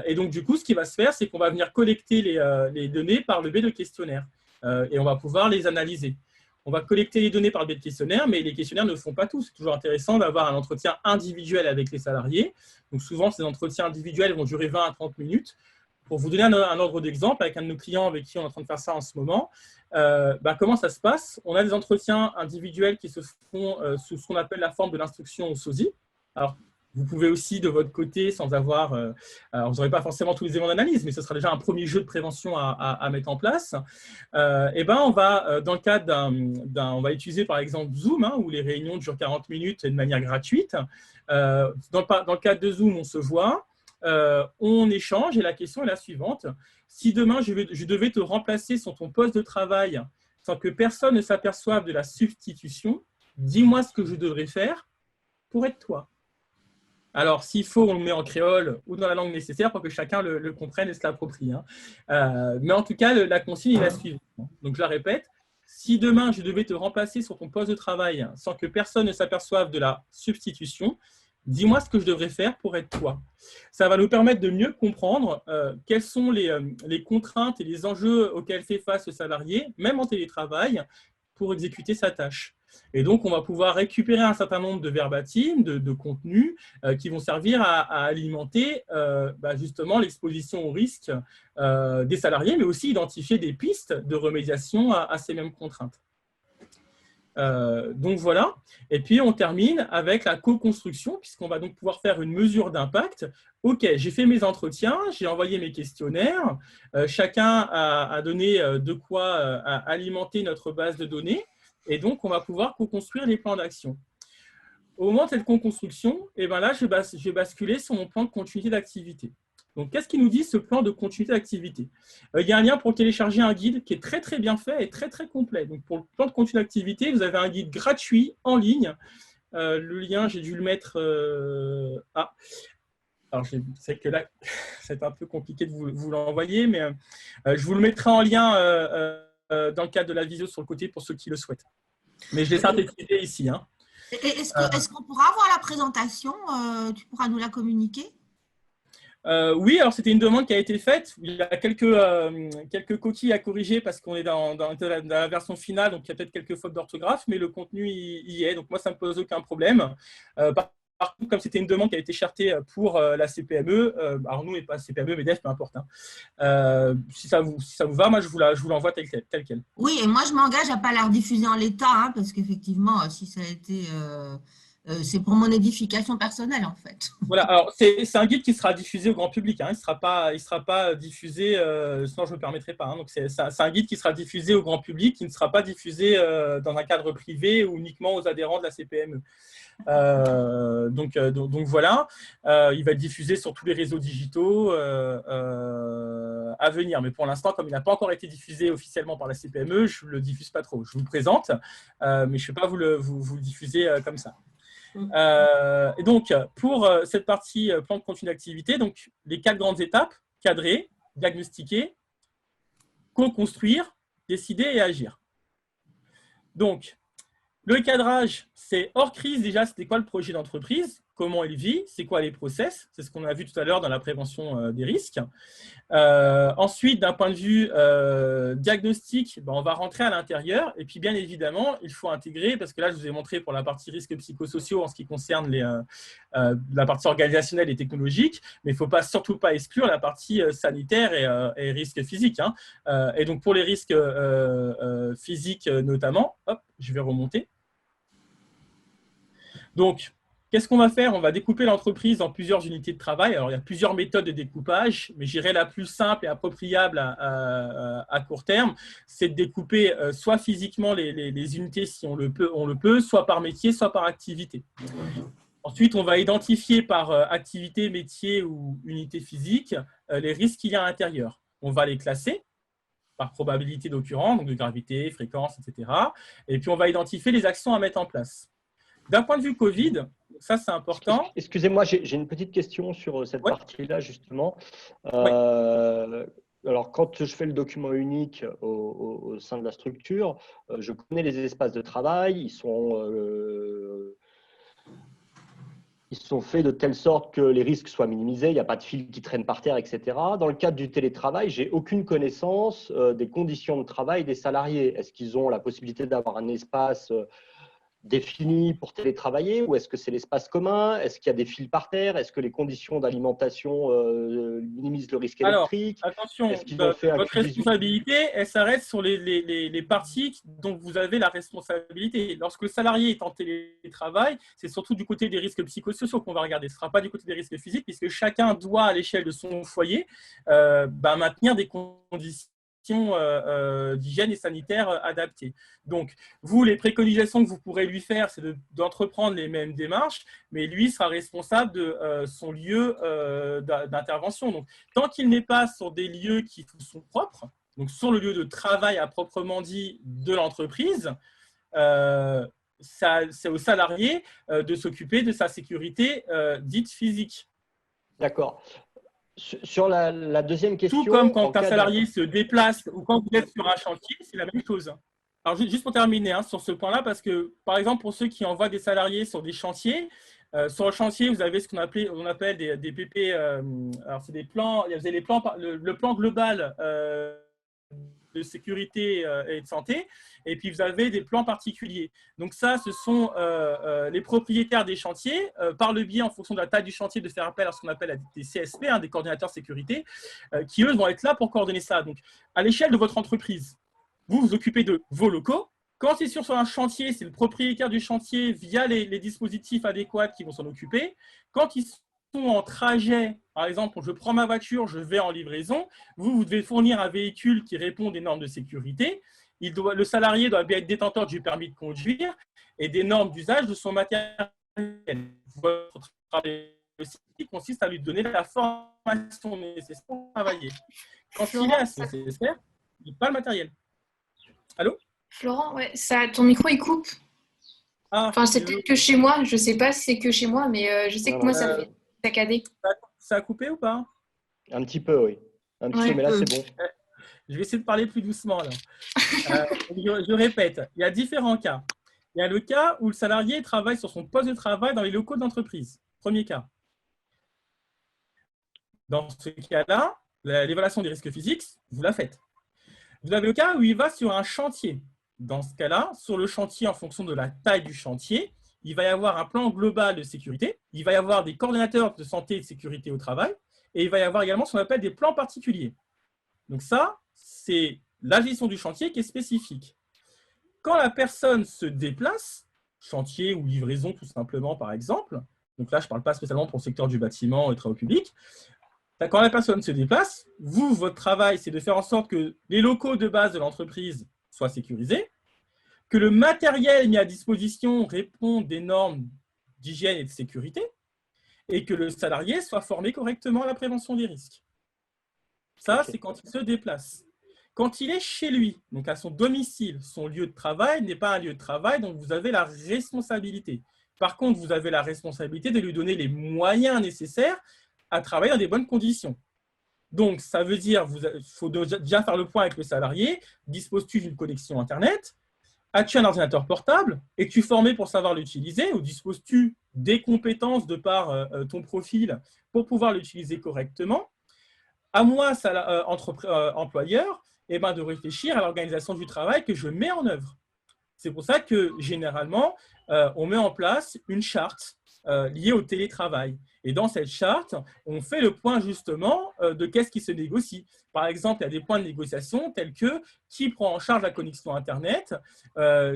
Et donc, du coup, ce qui va se faire, c'est qu'on va venir collecter les données par le biais de questionnaires. Et on va pouvoir les analyser. On va collecter les données par le biais de questionnaires, mais les questionnaires ne font pas tout. C'est toujours intéressant d'avoir un entretien individuel avec les salariés. Donc souvent, ces entretiens individuels vont durer 20 à 30 minutes. Pour vous donner un ordre d'exemple, avec un de nos clients avec qui on est en train de faire ça en ce moment, comment ça se passe? On a des entretiens individuels qui se font sous ce qu'on appelle la forme de l'instruction au SOSI. Alors, vous pouvez aussi, de votre côté, sans avoir… alors, vous n'aurez pas forcément tous les éléments d'analyse, mais ce sera déjà un premier jeu de prévention à mettre en place. On va, dans le cadre on va utiliser par exemple Zoom, où les réunions durent 40 minutes de manière gratuite. Dans le cadre de Zoom, on se voit, on échange et la question est la suivante. Si demain, je devais te remplacer sur ton poste de travail sans que personne ne s'aperçoive de la substitution, dis-moi ce que je devrais faire pour être toi. Alors, s'il faut, on le met en créole ou dans la langue nécessaire pour que chacun le comprenne et se l'approprie. Hein. Mais en tout cas, la consigne est la suivante. Donc, je la répète. Si demain, je devais te remplacer sur ton poste de travail sans que personne ne s'aperçoive de la substitution, dis-moi ce que je devrais faire pour être toi. Ça va nous permettre de mieux comprendre quelles sont les contraintes et les enjeux auxquels fait face le salarié, même en télétravail, pour exécuter sa tâche. Et donc, on va pouvoir récupérer un certain nombre de verbatims, de contenus qui vont servir à alimenter justement l'exposition au risque des salariés, mais aussi identifier des pistes de remédiation à ces mêmes contraintes. Donc voilà, et puis on termine avec la co-construction, puisqu'on va donc pouvoir faire une mesure d'impact. Ok, j'ai fait mes entretiens, j'ai envoyé mes questionnaires, chacun a donné de quoi alimenter notre base de données, et donc on va pouvoir co-construire les plans d'action. Au moment de cette co-construction, là, je vais basculer sur mon plan de continuité d'activité. Donc, qu'est-ce qui nous dit ce plan de continuité d'activité? Il y a un lien pour télécharger un guide qui est très, très bien fait et très, très complet. Donc, pour le plan de continuité d'activité, vous avez un guide gratuit en ligne. Le lien, j'ai dû le mettre… Alors, je sais que là, c'est un peu compliqué de vous l'envoyer, mais je vous le mettrai en lien dans le cadre de la vidéo sur le côté pour ceux qui le souhaitent. Mais je l'ai synthétisé ici. Hein. Est-ce qu'on pourra avoir la présentation? Tu pourras nous la communiquer? Oui, alors c'était une demande qui a été faite. Il y a quelques coquilles à corriger parce qu'on est dans la version finale, donc il y a peut-être quelques fautes d'orthographe, mais le contenu y est. Donc moi, ça ne me pose aucun problème. Par contre, comme c'était une demande qui a été chartée pour la CPME, alors nous, et pas CPME, MEDEF, peu importe. Hein. Si ça vous va, moi, je vous l'envoie tel quel. Oui, et moi, je m'engage à ne pas la rediffuser en l'état, hein, parce qu'effectivement, si ça a été… c'est pour mon édification personnelle, en fait. Voilà, alors c'est un guide qui sera diffusé au grand public. Hein. Il ne sera pas diffusé, sinon je ne me permettrai pas. Hein. Donc c'est un guide qui sera diffusé au grand public, qui ne sera pas diffusé dans un cadre privé ou uniquement aux adhérents de la CPME. Donc voilà, il va être diffusé sur tous les réseaux digitaux à venir. Mais pour l'instant, comme il n'a pas encore été diffusé officiellement par la CPME, je ne le diffuse pas trop. Je vous le présente, mais je ne vais pas vous le diffuser comme ça. Et donc, pour cette partie plan de continuité d'activité, donc les 4 grandes étapes: cadrer, diagnostiquer, co-construire, décider et agir. Donc, le cadrage, c'est hors crise. Déjà, c'était quoi le projet d'entreprise? Comment il vit? C'est quoi les process? C'est ce qu'on a vu tout à l'heure dans la prévention des risques. Ensuite, d'un point de vue diagnostic, on va rentrer à l'intérieur. Et puis, bien évidemment, il faut intégrer, parce que là, je vous ai montré pour la partie risques psychosociaux en ce qui concerne la partie organisationnelle et technologique, mais il ne faut surtout pas exclure la partie sanitaire et risques physiques. Hein. Et donc, pour les risques physiques notamment, hop, je vais remonter. Donc, qu'est-ce qu'on va faire? On va découper l'entreprise en plusieurs unités de travail. Alors, il y a plusieurs méthodes de découpage, mais je dirais la plus simple et appropriable à court terme, c'est de découper soit physiquement les unités si on le peut, soit par métier, soit par activité. Ensuite, on va identifier par activité, métier ou unité physique les risques qu'il y a à l'intérieur. On va les classer par probabilité d'occurrence, donc de gravité, fréquence, etc. Et puis, on va identifier les actions à mettre en place. D'un point de vue Covid, ça c'est important. Excusez-moi, j'ai une petite question sur cette partie-là justement. Alors, quand je fais le document unique au sein de la structure, je connais les espaces de travail, ils sont faits de telle sorte que les risques soient minimisés, il n'y a pas de fils qui traînent par terre, etc. Dans le cadre du télétravail, je n'ai aucune connaissance des conditions de travail des salariés. Est-ce qu'ils ont la possibilité d'avoir un espace défini pour télétravailler, ou est-ce que c'est l'espace commun? Est-ce qu'il y a des fils par terre? Est-ce que les conditions d'alimentation minimisent le risque électrique? Alors, attention, votre responsabilité, elle s'arrête sur les parties dont vous avez la responsabilité. Lorsque le salarié est en télétravail, c'est surtout du côté des risques psychosociaux qu'on va regarder. Ce ne sera pas du côté des risques physiques, puisque chacun doit, à l'échelle de son foyer, maintenir des conditions d'hygiène et sanitaire adaptées. Donc, vous, les préconisations que vous pourrez lui faire, c'est d'entreprendre les mêmes démarches, mais lui sera responsable de son lieu d'intervention. Donc, tant qu'il n'est pas sur des lieux qui sont propres, donc sur le lieu de travail à proprement dit de l'entreprise, c'est au salarié de s'occuper de sa sécurité dite physique. D'accord. Sur la deuxième question… Tout comme quand un salarié se déplace ou quand vous êtes sur un chantier, c'est la même chose. Alors, juste pour terminer sur ce point-là, parce que, par exemple, pour ceux qui envoient des salariés sur des chantiers, sur le chantier, vous avez ce qu'on appelle des PP. Alors, c'est des plans. Vous avez le plan global de sécurité et de santé, et puis vous avez des plans particuliers. Donc ça, ce sont les propriétaires des chantiers, par le biais, en fonction de la taille du chantier, de faire appel à ce qu'on appelle des CSP, des coordinateurs sécurité, qui, eux, vont être là pour coordonner ça. Donc, à l'échelle de votre entreprise, vous vous occupez de vos locaux. Quand c'est sur un chantier, c'est le propriétaire du chantier, via les dispositifs adéquats, qui vont s'en occuper. Quand ils sont en trajet, par exemple, je prends ma voiture, je vais en livraison, vous devez fournir un véhicule qui répond des normes de sécurité. Le salarié doit bien être détenteur du permis de conduire et des normes d'usage de son matériel. Votre travail aussi consiste à lui donner la formation nécessaire pour travailler. Quand il est à ce nécessaire, il n'a pas le matériel. Allô? Florent, ouais, ton micro, il coupe. Enfin, c'est peut-être que chez moi. Je ne sais pas si c'est que chez moi, mais je sais que moi, ça fait saccader. Ça a coupé ou pas? Un petit peu, oui. Un petit peu, mais là, c'est bon. Je vais essayer de parler plus doucement. Là. Je répète, il y a différents cas. Il y a le cas où le salarié travaille sur son poste de travail dans les locaux d'entreprise. Premier cas. Dans ce cas-là, l'évaluation des risques physiques, vous la faites. Vous avez le cas où il va sur un chantier. Dans ce cas-là, sur le chantier, en fonction de la taille du chantier, il va y avoir un plan global de sécurité, il va y avoir des coordinateurs de santé et de sécurité au travail, et il va y avoir également ce qu'on appelle des plans particuliers. Donc ça, c'est la gestion du chantier qui est spécifique. Quand la personne se déplace, chantier ou livraison tout simplement par exemple, donc là je ne parle pas spécialement pour le secteur du bâtiment et travaux publics, quand la personne se déplace, votre travail, c'est de faire en sorte que les locaux de base de l'entreprise soient sécurisés, que le matériel mis à disposition réponde des normes d'hygiène et de sécurité, et que le salarié soit formé correctement à la prévention des risques. Ça, c'est quand il se déplace. Quand il est chez lui, donc à son domicile, son lieu de travail n'est pas un lieu de travail, donc vous avez la responsabilité. Par contre, vous avez la responsabilité de lui donner les moyens nécessaires à travailler dans des bonnes conditions. Donc, ça veut dire qu'il faut déjà faire le point avec le salarié. Disposes-tu d'une connexion Internet? As-tu un ordinateur portable? Es-tu formé pour savoir l'utiliser? Ou disposes-tu des compétences de par ton profil pour pouvoir l'utiliser correctement? À moi, employeur, de réfléchir à l'organisation du travail que je mets en œuvre. C'est pour ça que, généralement, on met en place une charte liée au télétravail. Et dans cette charte, on fait le point justement de qu'est-ce qui se négocie. Par exemple, il y a des points de négociation tels que qui prend en charge la connexion Internet.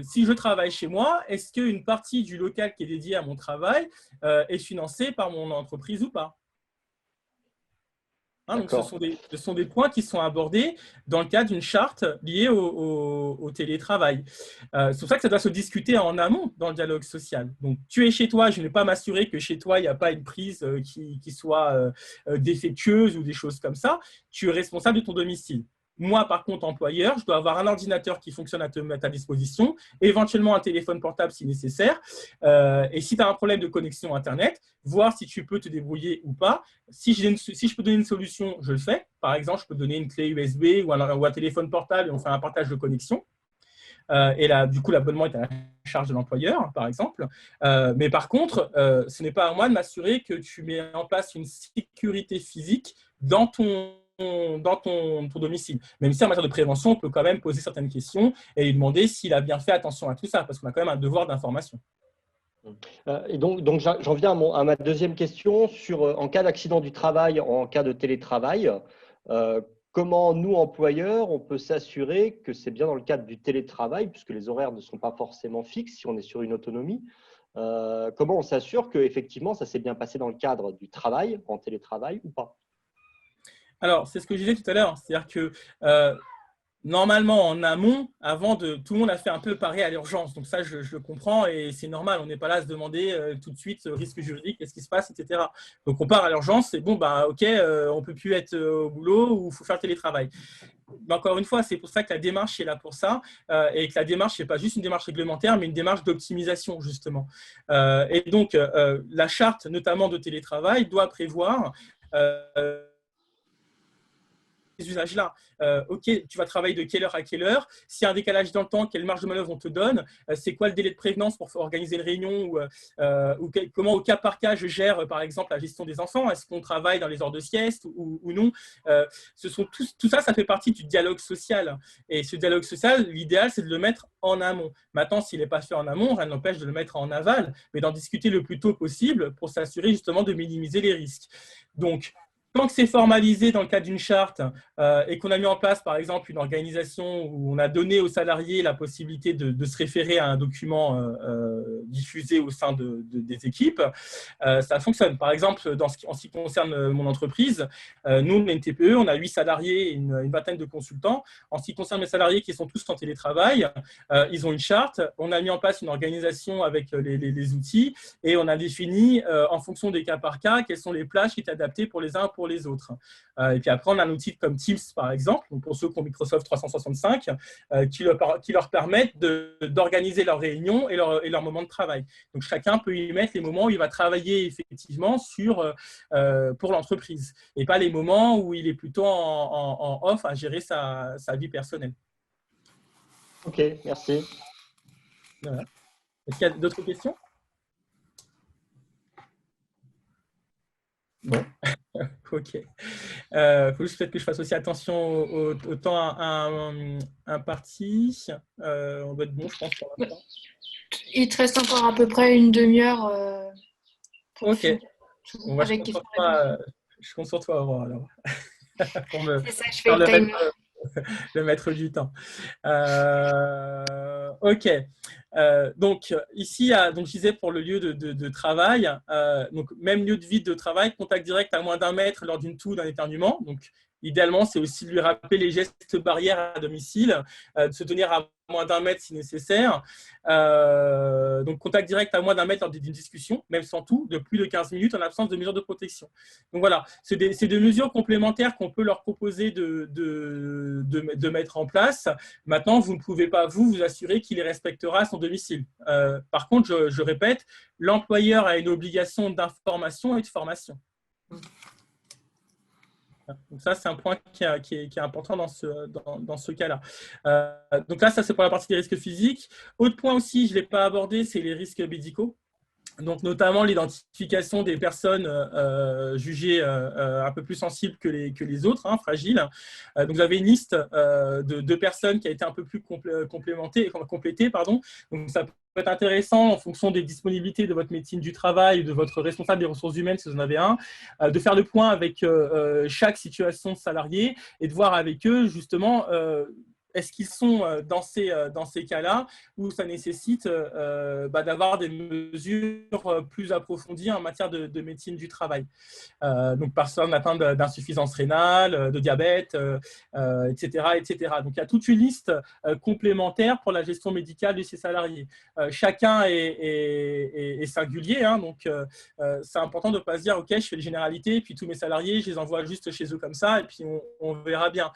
Si je travaille chez moi, est-ce qu'une partie du local qui est dédié à mon travail est financée par mon entreprise ou pas? Donc ce sont des points qui sont abordés dans le cadre d'une charte liée au télétravail. C'est pour ça que ça doit se discuter en amont dans le dialogue social. Donc, tu es chez toi, je ne vais pas m'assurer que chez toi, il n'y a pas une prise qui soit défectueuse ou des choses comme ça. Tu es responsable de ton domicile. Moi, par contre, employeur, je dois avoir un ordinateur qui fonctionne à te mettre à disposition, éventuellement un téléphone portable si nécessaire. Et si tu as un problème de connexion Internet, voir si tu peux te débrouiller ou pas. Si je peux donner une solution, je le fais. Par exemple, je peux donner une clé USB ou un téléphone portable et on fait un partage de connexion. Et là, du coup, l'abonnement est à la charge de l'employeur, par exemple. Mais par contre, ce n'est pas à moi de m'assurer que tu mets en place une sécurité physique dans ton domicile. Même si en matière de prévention, on peut quand même poser certaines questions et lui demander s'il a bien fait attention à tout ça, parce qu'on a quand même un devoir d'information. Et donc j'en viens à ma deuxième question sur en cas d'accident du travail, en cas de télétravail, comment nous, employeurs, on peut s'assurer que c'est bien dans le cadre du télétravail, puisque les horaires ne sont pas forcément fixes si on est sur une autonomie. Comment on s'assure qu'effectivement, ça s'est bien passé dans le cadre du travail, en télétravail ou pas? Alors, c'est ce que je disais tout à l'heure, c'est-à-dire que normalement, en amont, tout le monde a fait un peu pareil à l'urgence. Donc ça, je le comprends et c'est normal. On n'est pas là à se demander tout de suite risque juridique, qu'est-ce qui se passe, etc. Donc on part à l'urgence, c'est bon, OK, on ne peut plus être au boulot ou il faut faire le télétravail. encore une fois, c'est pour ça que la démarche est là pour ça, et que la démarche, ce n'est pas juste une démarche réglementaire, mais une démarche d'optimisation, justement. Et donc, la charte, notamment de télétravail, doit prévoir ces usages-là. OK, tu vas travailler de quelle heure à quelle heure? S'il y a un décalage dans le temps, quelle marge de manœuvre on te donne? C'est quoi le délai de prévenance pour organiser une réunion? Ou comment, au cas par cas, je gère, par exemple, la gestion des enfants? Est-ce qu'on travaille dans les heures de sieste ou non? Tout ça, ça fait partie du dialogue social. Et ce dialogue social, l'idéal, c'est de le mettre en amont. Maintenant, s'il n'est pas fait en amont, rien n'empêche de le mettre en aval, mais d'en discuter le plus tôt possible pour s'assurer justement de minimiser les risques. Donc, tant que c'est formalisé dans le cadre d'une charte et qu'on a mis en place, par exemple, une organisation où on a donné aux salariés la possibilité de se référer à un document diffusé au sein des équipes, ça fonctionne. Par exemple, en ce qui concerne mon entreprise, nous, on est une TPE, on a 8 salariés et une vingtaine de consultants. En ce qui concerne mes salariés qui sont tous en télétravail, ils ont une charte, on a mis en place une organisation avec les outils et on a défini, en fonction des cas par cas, quelles sont les plages qui sont adaptées pour les uns pour les autres. Et puis après, on a un outil comme Teams, par exemple, donc pour ceux qui ont Microsoft 365, qui leur permettent d'organiser leurs réunions et leur moment de travail. Donc, chacun peut y mettre les moments où il va travailler effectivement pour l'entreprise et pas les moments où il est plutôt en off à gérer sa vie personnelle. OK, merci. Voilà. Est-ce qu'il y a d'autres questions? Bon, OK. Faut juste peut-être que je fasse aussi attention au temps imparti. On doit être bon, je pense, pour l'instant. Il te reste encore à peu près une demi-heure. OK. Bon, moi, je compte sur toi, Aurore, alors. Pour me faire le maître du temps. OK. Donc, ici, donc, je disais pour le lieu de travail, donc même lieu de vie de travail, contact direct à moins d'1 mètre lors d'une toux, d'un éternuement. Donc, idéalement, c'est aussi de lui rappeler les gestes barrières à domicile, de se tenir à moins d'1 mètre si nécessaire. Donc, contact direct à moins d'1 mètre lors d'une discussion, même sans tout, de plus de 15 minutes en absence de mesures de protection. Donc voilà, c'est des mesures complémentaires qu'on peut leur proposer de mettre en place. Maintenant, vous ne pouvez pas vous assurer qu'il les respectera à son domicile. Par contre, je répète, l'employeur a une obligation d'information et de formation. Donc ça, c'est un point qui est important dans ce cas-là. Donc là, ça, c'est pour la partie des risques physiques. Autre point aussi, je ne l'ai pas abordé, c'est les risques médicaux. Donc, notamment l'identification des personnes jugées un peu plus sensibles que les autres, fragiles. Donc, vous avez une liste de personnes qui a été un peu plus complétée. Donc, ça peut être intéressant en fonction des disponibilités de votre médecine du travail, de votre responsable des ressources humaines, si vous en avez un, de faire le point avec chaque situation de salarié et de voir avec eux, justement, est-ce qu'ils sont dans ces cas-là où ça nécessite d'avoir des mesures plus approfondies en matière de médecine du travail. Donc, personnes atteintes d'insuffisance rénale, de diabète, etc., etc. Donc, il y a toute une liste complémentaire pour la gestion médicale de ces salariés. Chacun est singulier, donc c'est important de ne pas se dire « Ok, je fais les généralités, puis tous mes salariés, je les envoie juste chez eux comme ça, et puis on verra bien. »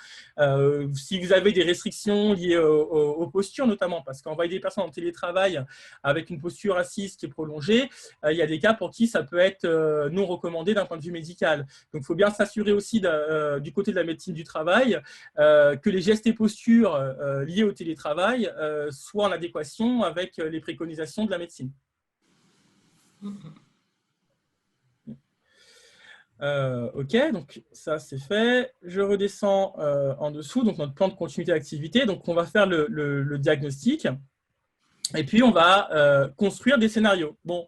Si vous avez des restrictions liées aux postures notamment, parce qu'envoyer des personnes en télétravail avec une posture assise qui est prolongée, il y a des cas pour qui ça peut être non recommandé d'un point de vue médical. Donc, il faut bien s'assurer aussi du côté de la médecine du travail que les gestes et postures liés au télétravail soient en adéquation avec les préconisations de la médecine. OK, donc ça c'est fait. Je redescends en dessous, donc notre plan de continuité d'activité. Donc on va faire le diagnostic et puis on va construire des scénarios. Bon,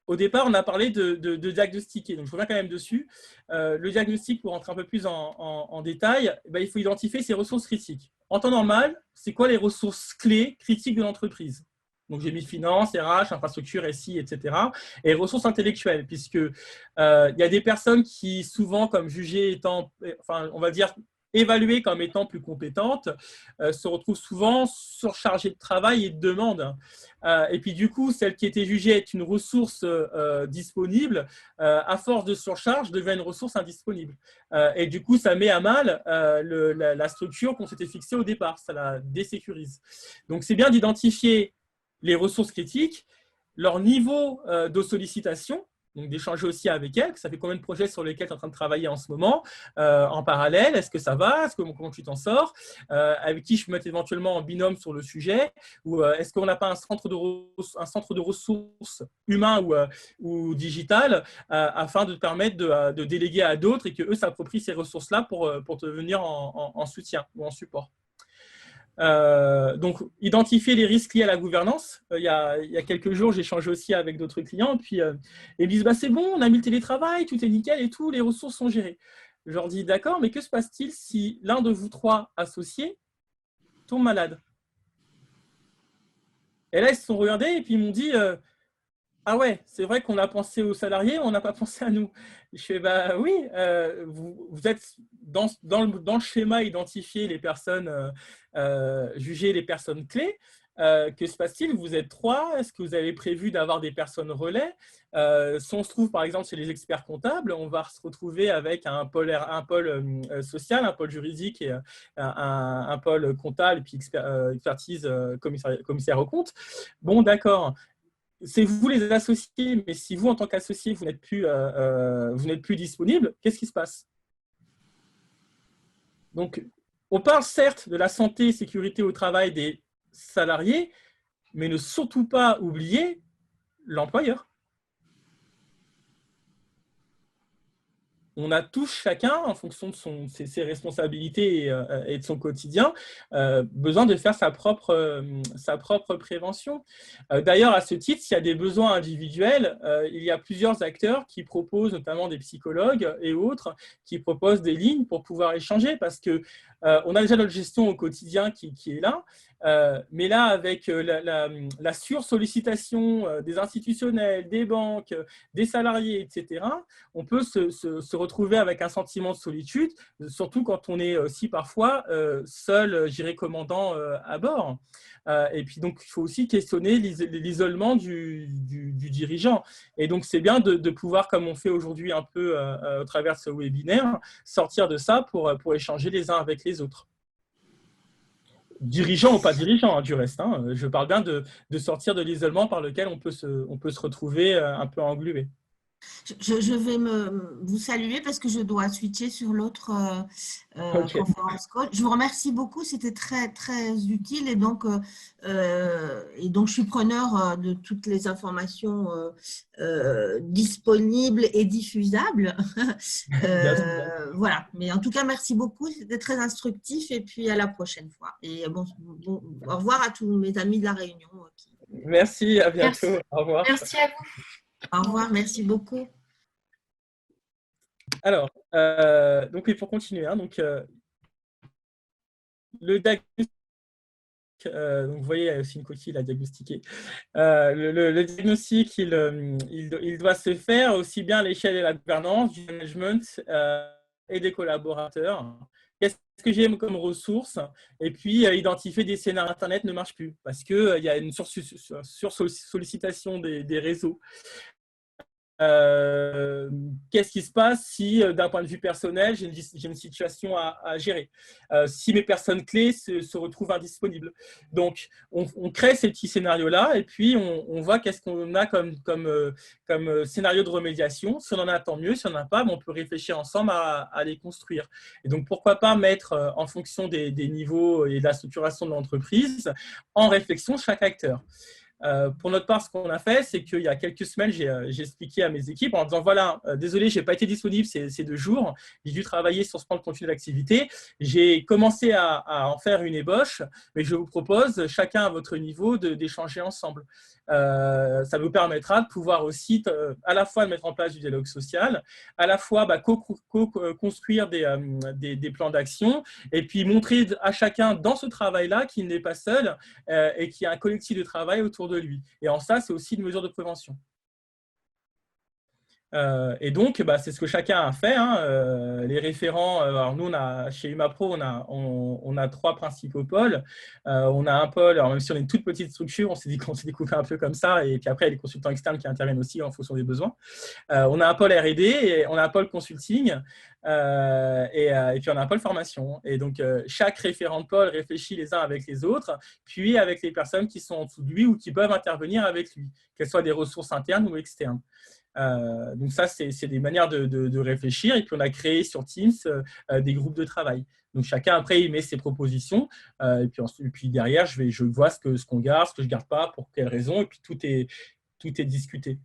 au départ on a parlé de diagnostiquer, donc je reviens quand même dessus. Le diagnostic, pour rentrer un peu plus en détail, il faut identifier ses ressources critiques. En temps normal, c'est quoi les ressources clés critiques de l'entreprise? Donc, j'ai mis finance, RH, infrastructure, SI, etc. Et ressources intellectuelles, puisque il y a des personnes qui, souvent, comme jugées étant, enfin, on va dire, évaluées comme étant plus compétentes se retrouvent souvent surchargées de travail et de demandes. Et puis du coup, celle qui était jugée être une ressource disponible, à force de surcharge, devient une ressource indisponible. Et du coup, ça met à mal la structure qu'on s'était fixée au départ, ça la désécurise. Donc c'est bien d'identifier les ressources critiques, leur niveau de sollicitation, donc d'échanger aussi avec elles. Ça fait combien de projets sur lesquels tu es en train de travailler en ce moment en parallèle? Est-ce que ça va? Comment tu t'en sors? Avec qui je peux mettre éventuellement en binôme sur le sujet? Ou est-ce qu'on n'a pas un centre de ressources humain ou digital afin de te permettre de déléguer à d'autres et qu'eux s'approprient ces ressources-là pour te venir en soutien ou en support? Donc, identifier les risques liés à la gouvernance. Il y a quelques jours, j'ai échangé aussi avec d'autres clients, puis ils me disent c'est bon, on a mis le télétravail, tout est nickel et tout, les ressources sont gérées. Je leur dis d'accord, mais que se passe-t-il si l'un de vous trois associés tombe malade? Et là, ils se sont regardés et puis ils m'ont dit ah ouais, c'est vrai qu'on a pensé aux salariés, on n'a pas pensé à nous. Je fais oui, vous êtes dans le schéma identifier les personnes, juger les personnes clés. Que se passe-t-il? Vous êtes trois. Est-ce que vous avez prévu d'avoir des personnes relais? Si on se trouve par exemple chez les experts comptables, on va se retrouver avec un pôle social, un pôle juridique et un pôle comptable et puis expertise commissaire aux comptes. Bon, d'accord. C'est vous les associés, mais si vous, en tant qu'associé, vous n'êtes plus disponible, qu'est-ce qui se passe? Donc, on parle certes de la santé et sécurité au travail des salariés, mais ne surtout pas oublier l'employeur. On a tous chacun, en fonction de ses responsabilités et de son quotidien, besoin de faire sa propre prévention. D'ailleurs, à ce titre, s'il y a des besoins individuels, il y a plusieurs acteurs qui proposent, notamment des psychologues et autres, qui proposent des lignes pour pouvoir échanger, parce qu'on a déjà notre gestion au quotidien qui est là, mais là, avec la sursollicitation des institutionnels, des banques, des salariés, etc., on peut se retrouver avec un sentiment de solitude, surtout quand on est aussi parfois seul, j'irai commandant à bord. Et puis donc, il faut aussi questionner l'isolement du dirigeant. Et donc, c'est bien de pouvoir, comme on fait aujourd'hui un peu au travers de ce webinaire, sortir de ça pour échanger les uns avec les autres. Dirigeant ou pas dirigeant, du reste. Je parle bien de sortir de l'isolement par lequel on peut se retrouver un peu englué. Je vais vous saluer parce que je dois switcher sur l'autre conférence call. Je vous remercie beaucoup, c'était très, très utile et donc je suis preneur de toutes les informations disponibles et diffusables. Voilà, mais en tout cas, merci beaucoup, c'était très instructif et puis à la prochaine fois. Et bon, au revoir à tous mes amis de la Réunion. Merci, à bientôt. Merci. Au revoir. Merci à vous. Au revoir, merci beaucoup. Alors, donc pour continuer, donc, le diagnostic, donc vous voyez, il y a aussi une coquille à diagnostiquer. Le diagnostic, il doit se faire aussi bien à l'échelle de la gouvernance, du management et des collaborateurs. Qu'est-ce que j'ai comme ressources? Et puis, identifier des scénarios Internet ne marche plus parce qu'il y a une sursollicitation des réseaux. Qu'est-ce qui se passe si, d'un point de vue personnel, j'ai une situation à gérer, si mes personnes clés se retrouvent indisponibles. Donc, on crée ces petits scénarios-là et puis on voit qu'est-ce qu'on a comme scénario de remédiation. Si on en a, tant mieux. Si on n'en a pas, on peut réfléchir ensemble à les construire. Et donc, pourquoi pas mettre, en fonction des niveaux et de la structuration de l'entreprise, en réflexion chaque acteur. Pour notre part, ce qu'on a fait, c'est qu'il y a quelques semaines, j'ai expliqué à mes équipes en disant voilà, désolé, je n'ai pas été disponible ces 2 jours, j'ai dû travailler sur ce plan de continu d'activité. J'ai commencé à en faire une ébauche, mais je vous propose, chacun à votre niveau, d'échanger ensemble. Ça vous permettra de pouvoir aussi à la fois mettre en place du dialogue social, à la fois construire des plans d'action et puis montrer à chacun dans ce travail-là qu'il n'est pas seul et qu'il y a un collectif de travail autour de lui. Et en ça, c'est aussi une mesure de prévention. Et donc, bah, c'est ce que chacun a fait, hein. Les référents, alors nous, chez UMAPRO, on a 3 principaux pôles. On a un pôle, alors même si on est une toute petite structure, on s'est dit qu'on s'est découpé un peu comme ça, et puis après, il y a les consultants externes qui interviennent aussi en fonction des besoins. On a un pôle R&D, et on a un pôle consulting, et puis on a un pôle formation. Et donc, chaque référent de pôle réfléchit les uns avec les autres, puis avec les personnes qui sont en dessous de lui ou qui peuvent intervenir avec lui, qu'elles soient des ressources internes ou externes. Donc ça, c'est des manières de réfléchir. Et puis, on a créé sur Teams des groupes de travail. Donc, chacun, après, il met ses propositions. Et puis derrière, je vois ce qu'on garde, ce que je ne garde pas, pour quelles raisons. Et puis, tout est discuté.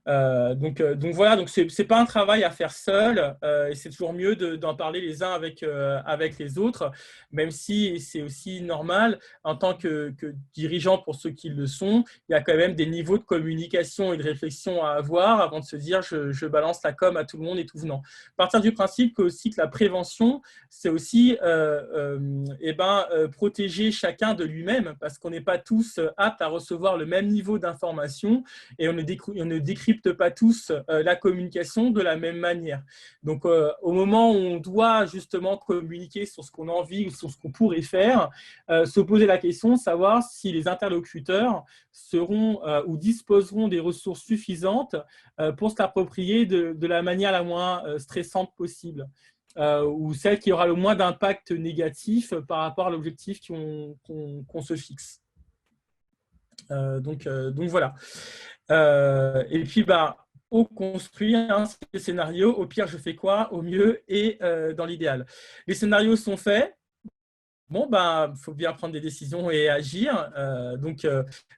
Donc voilà, donc c'est pas un travail à faire seul, et c'est toujours mieux d'en parler les uns avec les autres, même si c'est aussi normal en tant que dirigeant pour ceux qui le sont. Il y a quand même des niveaux de communication et de réflexion à avoir avant de se dire je balance la com à tout le monde et tout venant. Partir du principe que aussi que la prévention, c'est aussi protéger chacun de lui-même, parce qu'on n'est pas tous aptes à recevoir le même niveau d'information, et on ne décrypte pas tous la communication de la même manière. Donc, au moment où on doit justement communiquer sur ce qu'on a envie ou sur ce qu'on pourrait faire, se poser la question de savoir si les interlocuteurs seront ou disposeront des ressources suffisantes pour se l'approprier de la manière la moins stressante possible. Ou celle qui aura le moins d'impact négatif par rapport à l'objectif qu'on se fixe. Donc voilà. Et puis, bah, au construire un scénario, au pire, je fais quoi, au mieux et dans l'idéal. Les scénarios sont faits. Bon, bah, faut bien prendre des décisions et agir. Donc,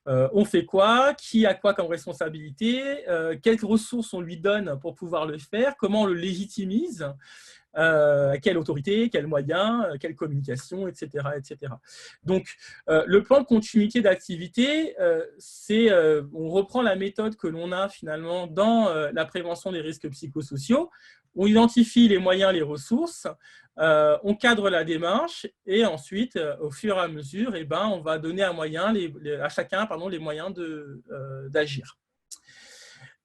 on fait quoi? Qui a quoi comme responsabilité? Quelles ressources on lui donne pour pouvoir le faire? Comment on le légitimise? Quelle autorité, quels moyens, quelle communication, etc. etc. Donc, le plan de continuité d'activité, on reprend la méthode que l'on a finalement dans la prévention des risques psychosociaux. On identifie les moyens, les ressources, on cadre la démarche, et ensuite, au fur et à mesure, on va donner à chacun les moyens d'agir.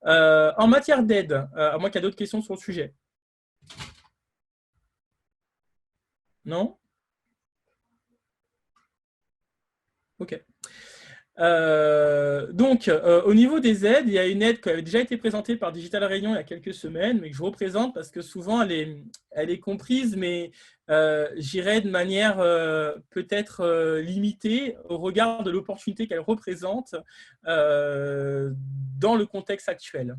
En matière d'aide, à moins qu'il y ait d'autres questions sur le sujet. Non? Ok. Donc, au niveau des aides, il y a une aide qui avait déjà été présentée par Digital Réunion il y a quelques semaines, mais que je représente parce que souvent elle est comprise, mais j'irais de manière peut-être limitée au regard de l'opportunité qu'elle représente dans le contexte actuel.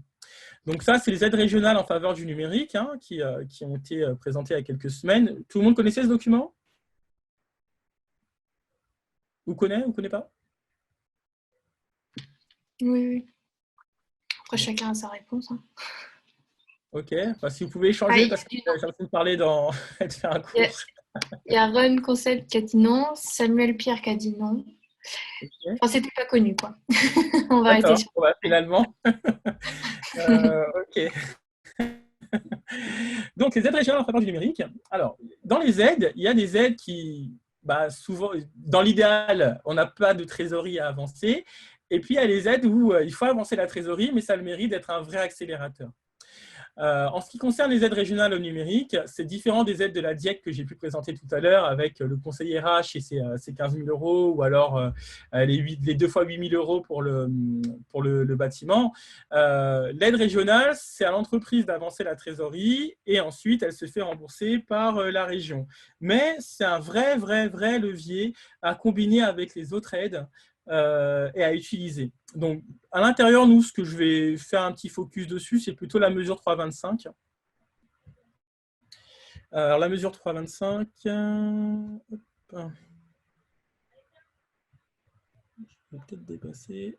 Donc ça, c'est les aides régionales en faveur du numérique, hein, qui ont été présentées il y a quelques semaines. Tout le monde connaissait ce document? Vous connaissez pas? Oui. Après, chacun a sa réponse. Hein. Ok, enfin, si vous pouvez échanger, parce que j'ai l'impression de parler de faire un cours. Il y a Run Concept qui a dit non, Samuel Pierre qui a dit non. Okay. Enfin, c'était pas connu, quoi. On va arrêter sur ça. Finalement. Ok. Donc, les aides régionales en faveur du numérique. Alors, dans les aides, il y a des aides qui, souvent, dans l'idéal, on n'a pas de trésorerie à avancer. Et puis, il y a les aides où il faut avancer la trésorerie, mais ça a le mérite d'être un vrai accélérateur. En ce qui concerne les aides régionales au numérique, c'est différent des aides de la DIEC que j'ai pu présenter tout à l'heure avec le conseiller RH et ses 15 000 € ou alors les 2 fois 8 000 € pour le bâtiment. L'aide régionale, c'est à l'entreprise d'avancer la trésorerie et ensuite, elle se fait rembourser par la région. Mais c'est un vrai levier à combiner avec les autres aides et à utiliser. Donc, à l'intérieur, nous, ce que je vais faire un petit focus dessus, c'est plutôt la mesure 3.25. Alors, la mesure 3.25, je vais peut-être dépasser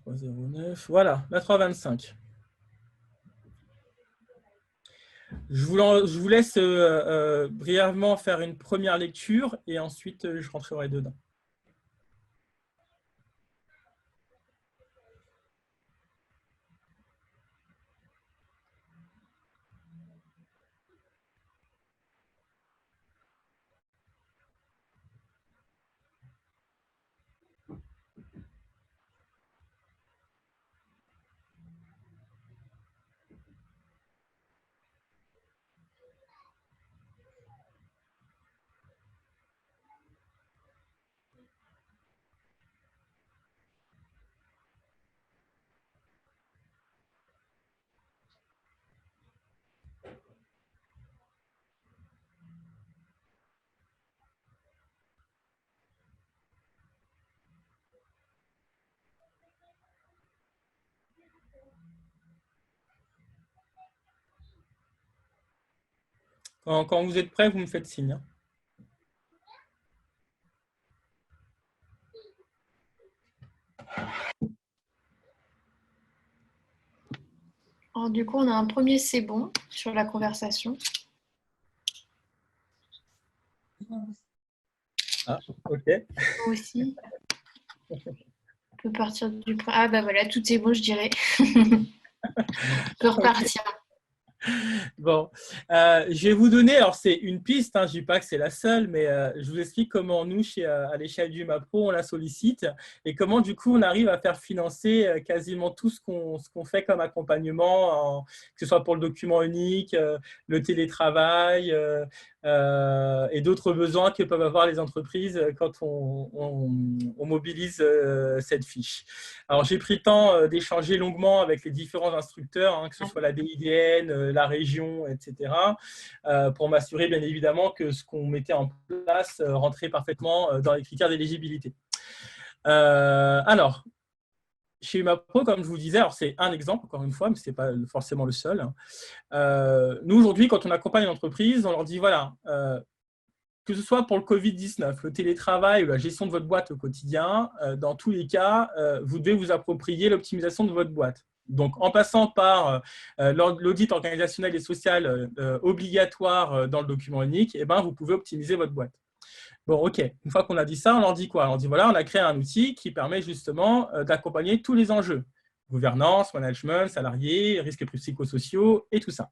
3.09. Voilà, la 3.25. Je vous laisse brièvement faire une première lecture et ensuite, je rentrerai dedans. Quand vous êtes prêts, vous me faites signe. Alors, du coup, on a un premier c'est bon sur la conversation. Ah, ok. Moi aussi. On peut partir du... Ah, bah voilà, tout est bon, je dirais. On peut repartir. Bon, je vais vous donner, alors c'est une piste, hein, je ne dis pas que c'est la seule, mais je vous explique comment nous, à l'échelle du MAPRO, on la sollicite et comment du coup on arrive à faire financer quasiment tout ce qu'on fait comme accompagnement, que ce soit pour le document unique, le télétravail et d'autres besoins que peuvent avoir les entreprises quand on mobilise cette fiche. Alors j'ai pris le temps d'échanger longuement avec les différents instructeurs, hein, que ce soit la DIDN, la région, etc., pour m'assurer bien évidemment que ce qu'on mettait en place rentrait parfaitement dans les critères d'éligibilité. Alors, chez UMAPRO, comme je vous disais, c'est un exemple, encore une fois, mais ce n'est pas forcément le seul. Nous, aujourd'hui, quand on accompagne une entreprise, on leur dit, voilà, que ce soit pour le Covid-19, le télétravail ou la gestion de votre boîte au quotidien, dans tous les cas, vous devez vous approprier l'optimisation de votre boîte. Donc, en passant par l'audit organisationnel et social obligatoire dans le document unique, eh ben, vous pouvez optimiser votre boîte. Bon, OK. Une fois qu'on a dit ça, on leur dit quoi? On leur dit, voilà, on a créé un outil qui permet justement d'accompagner tous les enjeux. Gouvernance, management, salariés, risques psychosociaux et tout ça.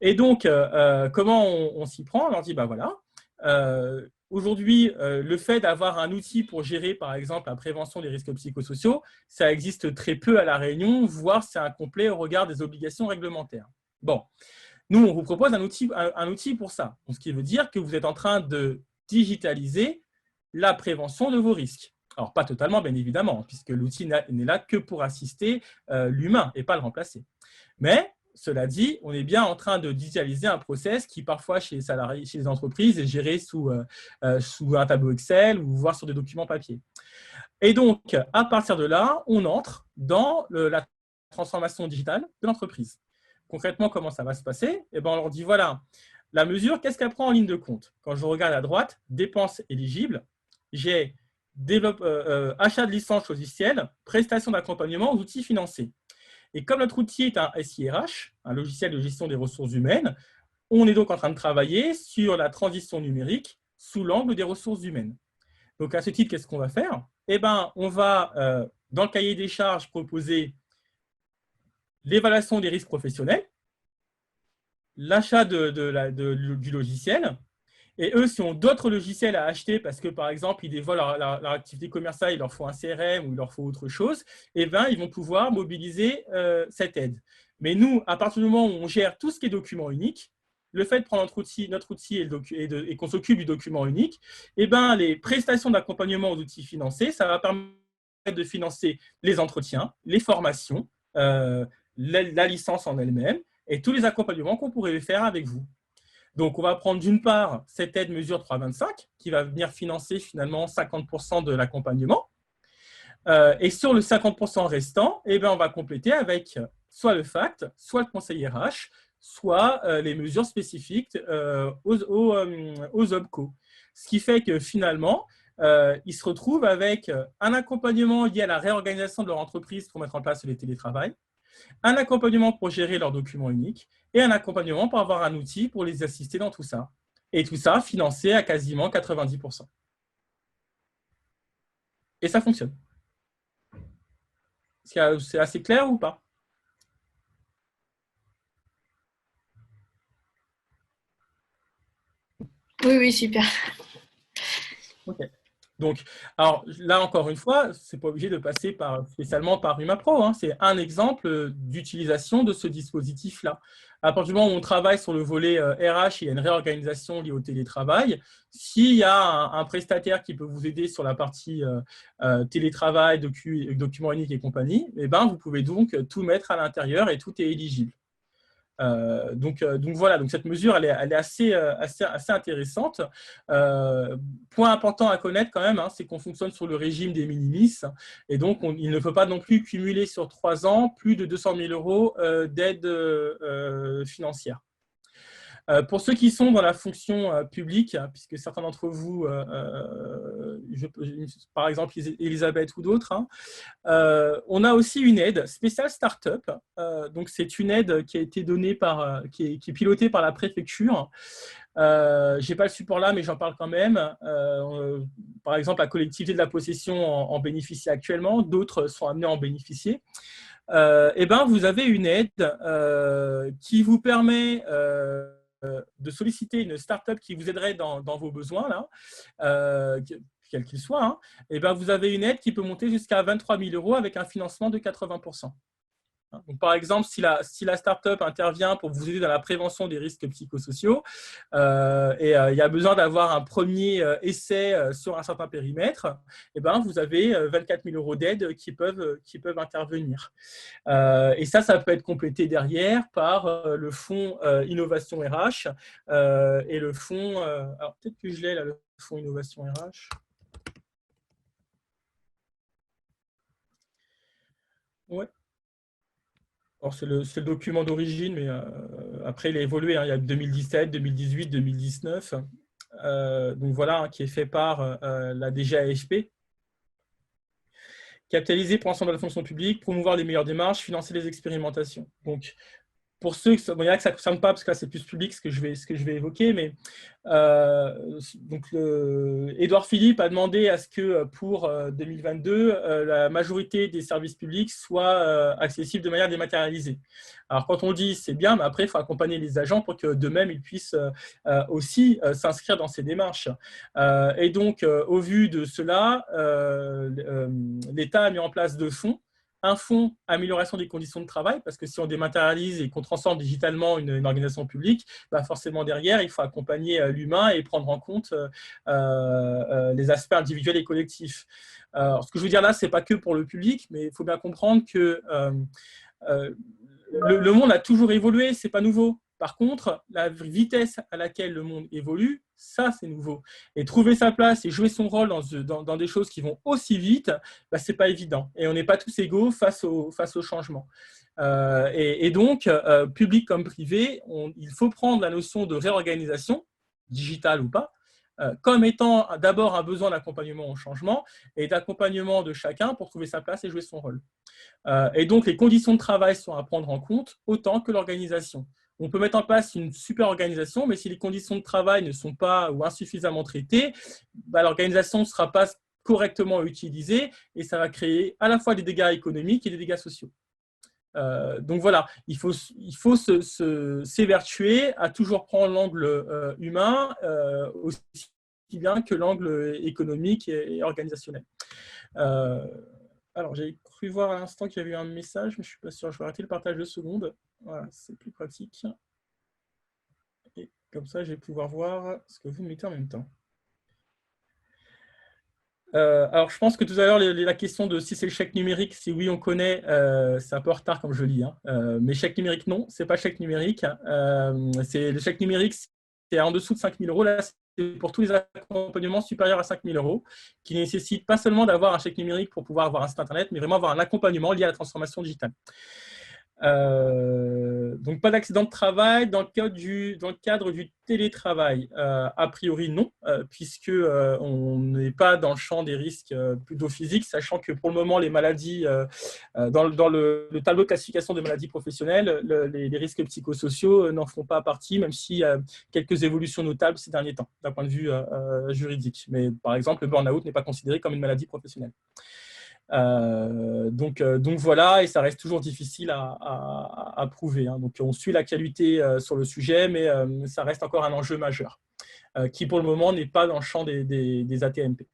Et donc, comment on s'y prend? On leur dit, bah voilà, aujourd'hui, le fait d'avoir un outil pour gérer, par exemple, la prévention des risques psychosociaux, ça existe très peu à La Réunion, voire c'est incomplet au regard des obligations réglementaires. Bon, nous, on vous propose un outil pour ça. Donc, ce qui veut dire que vous êtes en train de digitaliser la prévention de vos risques. Alors, pas totalement, bien évidemment, puisque l'outil n'est là que pour assister l'humain et pas le remplacer. Mais, cela dit, on est bien en train de digitaliser un process qui, parfois, chez les salariés, chez les entreprises, est géré sous un tableau Excel ou voire sur des documents papier. Et donc, à partir de là, on entre dans la transformation digitale de l'entreprise. Concrètement, comment ça va se passer? Eh bien, on leur dit, voilà, la mesure, qu'est-ce qu'elle prend en ligne de compte? Quand je regarde à droite, dépenses éligibles, j'ai achat de licence logicielle, prestation d'accompagnement aux outils financés. Et comme notre outil est un SIRH, un logiciel de gestion des ressources humaines, on est donc en train de travailler sur la transition numérique sous l'angle des ressources humaines. Donc, à ce titre, qu'est-ce qu'on va faire? Eh bien, on va, dans le cahier des charges, proposer l'évaluation des risques professionnels, l'achat du logiciel. Et eux, s'ils ont d'autres logiciels à acheter parce que, par exemple, ils dévoilent leur activité commerciale, il leur faut un CRM ou il leur faut autre chose, eh bien, ils vont pouvoir mobiliser cette aide. Mais nous, à partir du moment où on gère tout ce qui est document unique, le fait de prendre notre outil et qu'on s'occupe du document unique, eh bien, les prestations d'accompagnement aux outils financés, ça va permettre de financer les entretiens, les formations, la licence en elle-même et tous les accompagnements qu'on pourrait faire avec vous. Donc, on va prendre d'une part cette aide mesure 325 qui va venir financer finalement 50% de l'accompagnement. Et sur le 50% restant, eh bien, on va compléter avec soit le FACT, soit le conseil RH, soit les mesures spécifiques aux OBCO. Ce qui fait que finalement, ils se retrouvent avec un accompagnement lié à la réorganisation de leur entreprise pour mettre en place le télétravail, un accompagnement pour gérer leurs documents uniques et un accompagnement pour avoir un outil pour les assister dans tout ça. Et tout ça financé à quasiment 90%. Et ça fonctionne. C'est assez clair ou pas? Oui, oui, super. Ok. Donc, alors là, encore une fois, ce n'est pas obligé de passer spécialement par UMAPRO. Hein. C'est un exemple d'utilisation de ce dispositif-là. À partir du moment où on travaille sur le volet RH, il y a une réorganisation liée au télétravail. S'il y a un prestataire qui peut vous aider sur la partie télétravail, documents uniques et compagnie, eh ben, vous pouvez donc tout mettre à l'intérieur et tout est éligible. Donc voilà, donc cette mesure, elle est assez intéressante. Point important à connaître quand même, hein, c'est qu'on fonctionne sur le régime des minimis et donc il ne faut pas non plus cumuler sur 3 ans plus de 200 000 € d'aide financière. Pour ceux qui sont dans la fonction publique, puisque certains d'entre vous, par exemple Elisabeth ou d'autres, hein, on a aussi une aide spéciale start-up. Donc, c'est une aide qui a été donnée qui est pilotée par la préfecture. Je n'ai pas le support là, mais j'en parle quand même. Par exemple, la collectivité de la possession en bénéficie actuellement, d'autres sont amenés à en bénéficier. Eh ben, vous avez une aide qui vous permet de solliciter une start-up qui vous aiderait dans vos besoins, là, quel qu'il soit, hein. Eh ben, vous avez une aide qui peut monter jusqu'à 23 000 € avec un financement de 80%. Donc, par exemple, si la start-up intervient pour vous aider dans la prévention des risques psychosociaux et il y a besoin d'avoir un premier essai sur un certain périmètre, eh ben, vous avez 24 000 € d'aide qui peuvent intervenir. Et ça peut être complété derrière par le fonds Innovation RH et le fonds… alors, peut-être que je l'ai là, le fonds Innovation RH. Ouais. C'est le document d'origine, mais après, il a évolué. Hein, il y a 2017, 2018, 2019. Donc voilà, hein, qui est fait par la DGAFP. Capitaliser pour l'ensemble de la fonction publique, promouvoir les meilleures démarches, financer les expérimentations. Donc, pour ceux que, bon, il y en a que ça ne concerne pas, parce que là, c'est plus public ce que je vais évoquer, mais donc Édouard Philippe a demandé à ce que pour 2022, la majorité des services publics soient accessibles de manière dématérialisée. Alors, quand on dit c'est bien, mais après, il faut accompagner les agents pour que d'eux-mêmes, ils puissent aussi s'inscrire dans ces démarches. Et donc, au vu de cela, l'État a mis en place 2 fonds. Un fonds amélioration des conditions de travail, parce que si on dématérialise et qu'on transforme digitalement une organisation publique, bah forcément derrière, il faut accompagner l'humain et prendre en compte les aspects individuels et collectifs. Alors, ce que je veux dire là, ce n'est pas que pour le public, mais il faut bien comprendre que le monde a toujours évolué, ce n'est pas nouveau. Par contre, la vitesse à laquelle le monde évolue, ça, c'est nouveau. Et trouver sa place et jouer son rôle dans des choses qui vont aussi vite, bah, ce n'est pas évident. Et on n'est pas tous égaux face au changement. Et donc, public comme privé, il faut prendre la notion de réorganisation, digitale ou pas, comme étant d'abord un besoin d'accompagnement au changement et d'accompagnement de chacun pour trouver sa place et jouer son rôle. Et donc, les conditions de travail sont à prendre en compte autant que l'organisation. On peut mettre en place une super organisation, mais si les conditions de travail ne sont pas ou insuffisamment traitées, bah, l'organisation ne sera pas correctement utilisée et ça va créer à la fois des dégâts économiques et des dégâts sociaux. Donc voilà, il faut s'évertuer à toujours prendre l'angle humain aussi bien que l'angle économique et organisationnel. Alors, j'ai cru voir à l'instant qu'il y avait eu un message, mais je ne suis pas sûr. Je vais arrêter le partage 2 secondes. Voilà, c'est plus pratique. Et comme ça, je vais pouvoir voir ce que vous mettez en même temps. Alors, je pense que tout à l'heure, la question de si c'est le chèque numérique, si oui, on connaît, c'est un peu en retard comme je lis. Hein. Mais chèque numérique, non, ce n'est pas chèque numérique. Le chèque numérique, c'est en dessous de 5 000 €. Là, c'est pour tous les accompagnements supérieurs à 5 000 €, qui ne nécessitent pas seulement d'avoir un chèque numérique pour pouvoir avoir un site internet, mais vraiment avoir un accompagnement lié à la transformation digitale. Donc, pas d'accident de travail dans le cadre du télétravail. A priori, non, puisque on n'est pas dans le champ des risques plutôt physiques, sachant que pour le moment, les maladies, dans le tableau de classification des maladies professionnelles, les risques psychosociaux n'en font pas partie, même s'il y a quelques évolutions notables ces derniers temps, d'un point de vue juridique. Mais par exemple, le burn-out n'est pas considéré comme une maladie professionnelle. Donc voilà, et ça reste toujours difficile à prouver. Hein. Donc on suit l'actualité sur le sujet, mais ça reste encore un enjeu majeur qui pour le moment n'est pas dans le champ des AT-MP.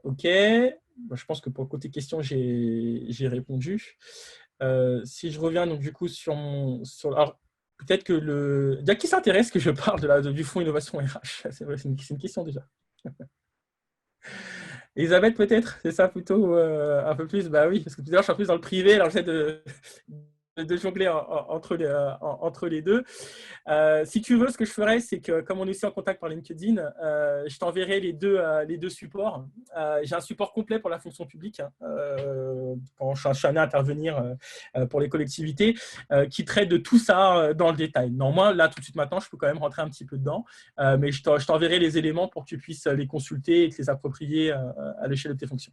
Ok, je pense que pour le côté questions, j'ai répondu. Si je reviens donc du coup alors, peut-être que il y a qui s'intéresse que je parle du fonds Innovation RH. C'est vrai, c'est une question déjà. Elisabeth, peut-être, c'est ça plutôt un peu plus. Bah oui, parce que tout à l'heure, je suis en plus dans le privé, alors j'essaie de jongler entre les deux. Si tu veux, ce que je ferais, c'est que comme on est aussi en contact par LinkedIn, je t'enverrai les deux supports. J'ai un support complet pour la fonction publique, quand je suis amené à intervenir pour les collectivités, qui traite de tout ça dans le détail. Néanmoins, là, tout de suite maintenant, je peux quand même rentrer un petit peu dedans, mais je t'enverrai les éléments pour que tu puisses les consulter et te les approprier à l'échelle de tes fonctions.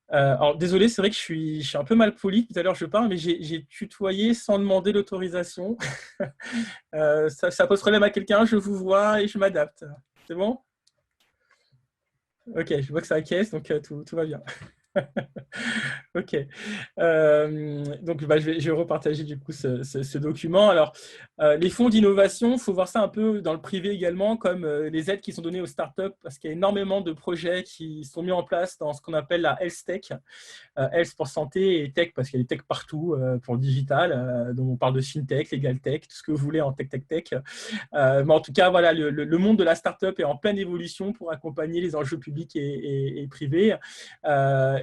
Alors, désolé, c'est vrai que je suis un peu mal poli. Tout à l'heure, je parle, mais j'ai tutoyé sans demander l'autorisation. Ça pose problème à quelqu'un, je vous vois et je m'adapte. C'est bon? Ok, je vois que ça acquiesce, donc tout va bien. Ok. Donc, je vais repartager du coup ce document. Alors, les fonds d'innovation, il faut voir ça un peu dans le privé également, comme les aides qui sont données aux startups, parce qu'il y a énormément de projets qui sont mis en place dans ce qu'on appelle la health tech. Health pour santé et tech, parce qu'il y a des tech partout pour le digital. Donc, on parle de fintech, legal tech, tout ce que vous voulez en tech. Mais en tout cas, voilà, le monde de la startup est en pleine évolution pour accompagner les enjeux publics et privés.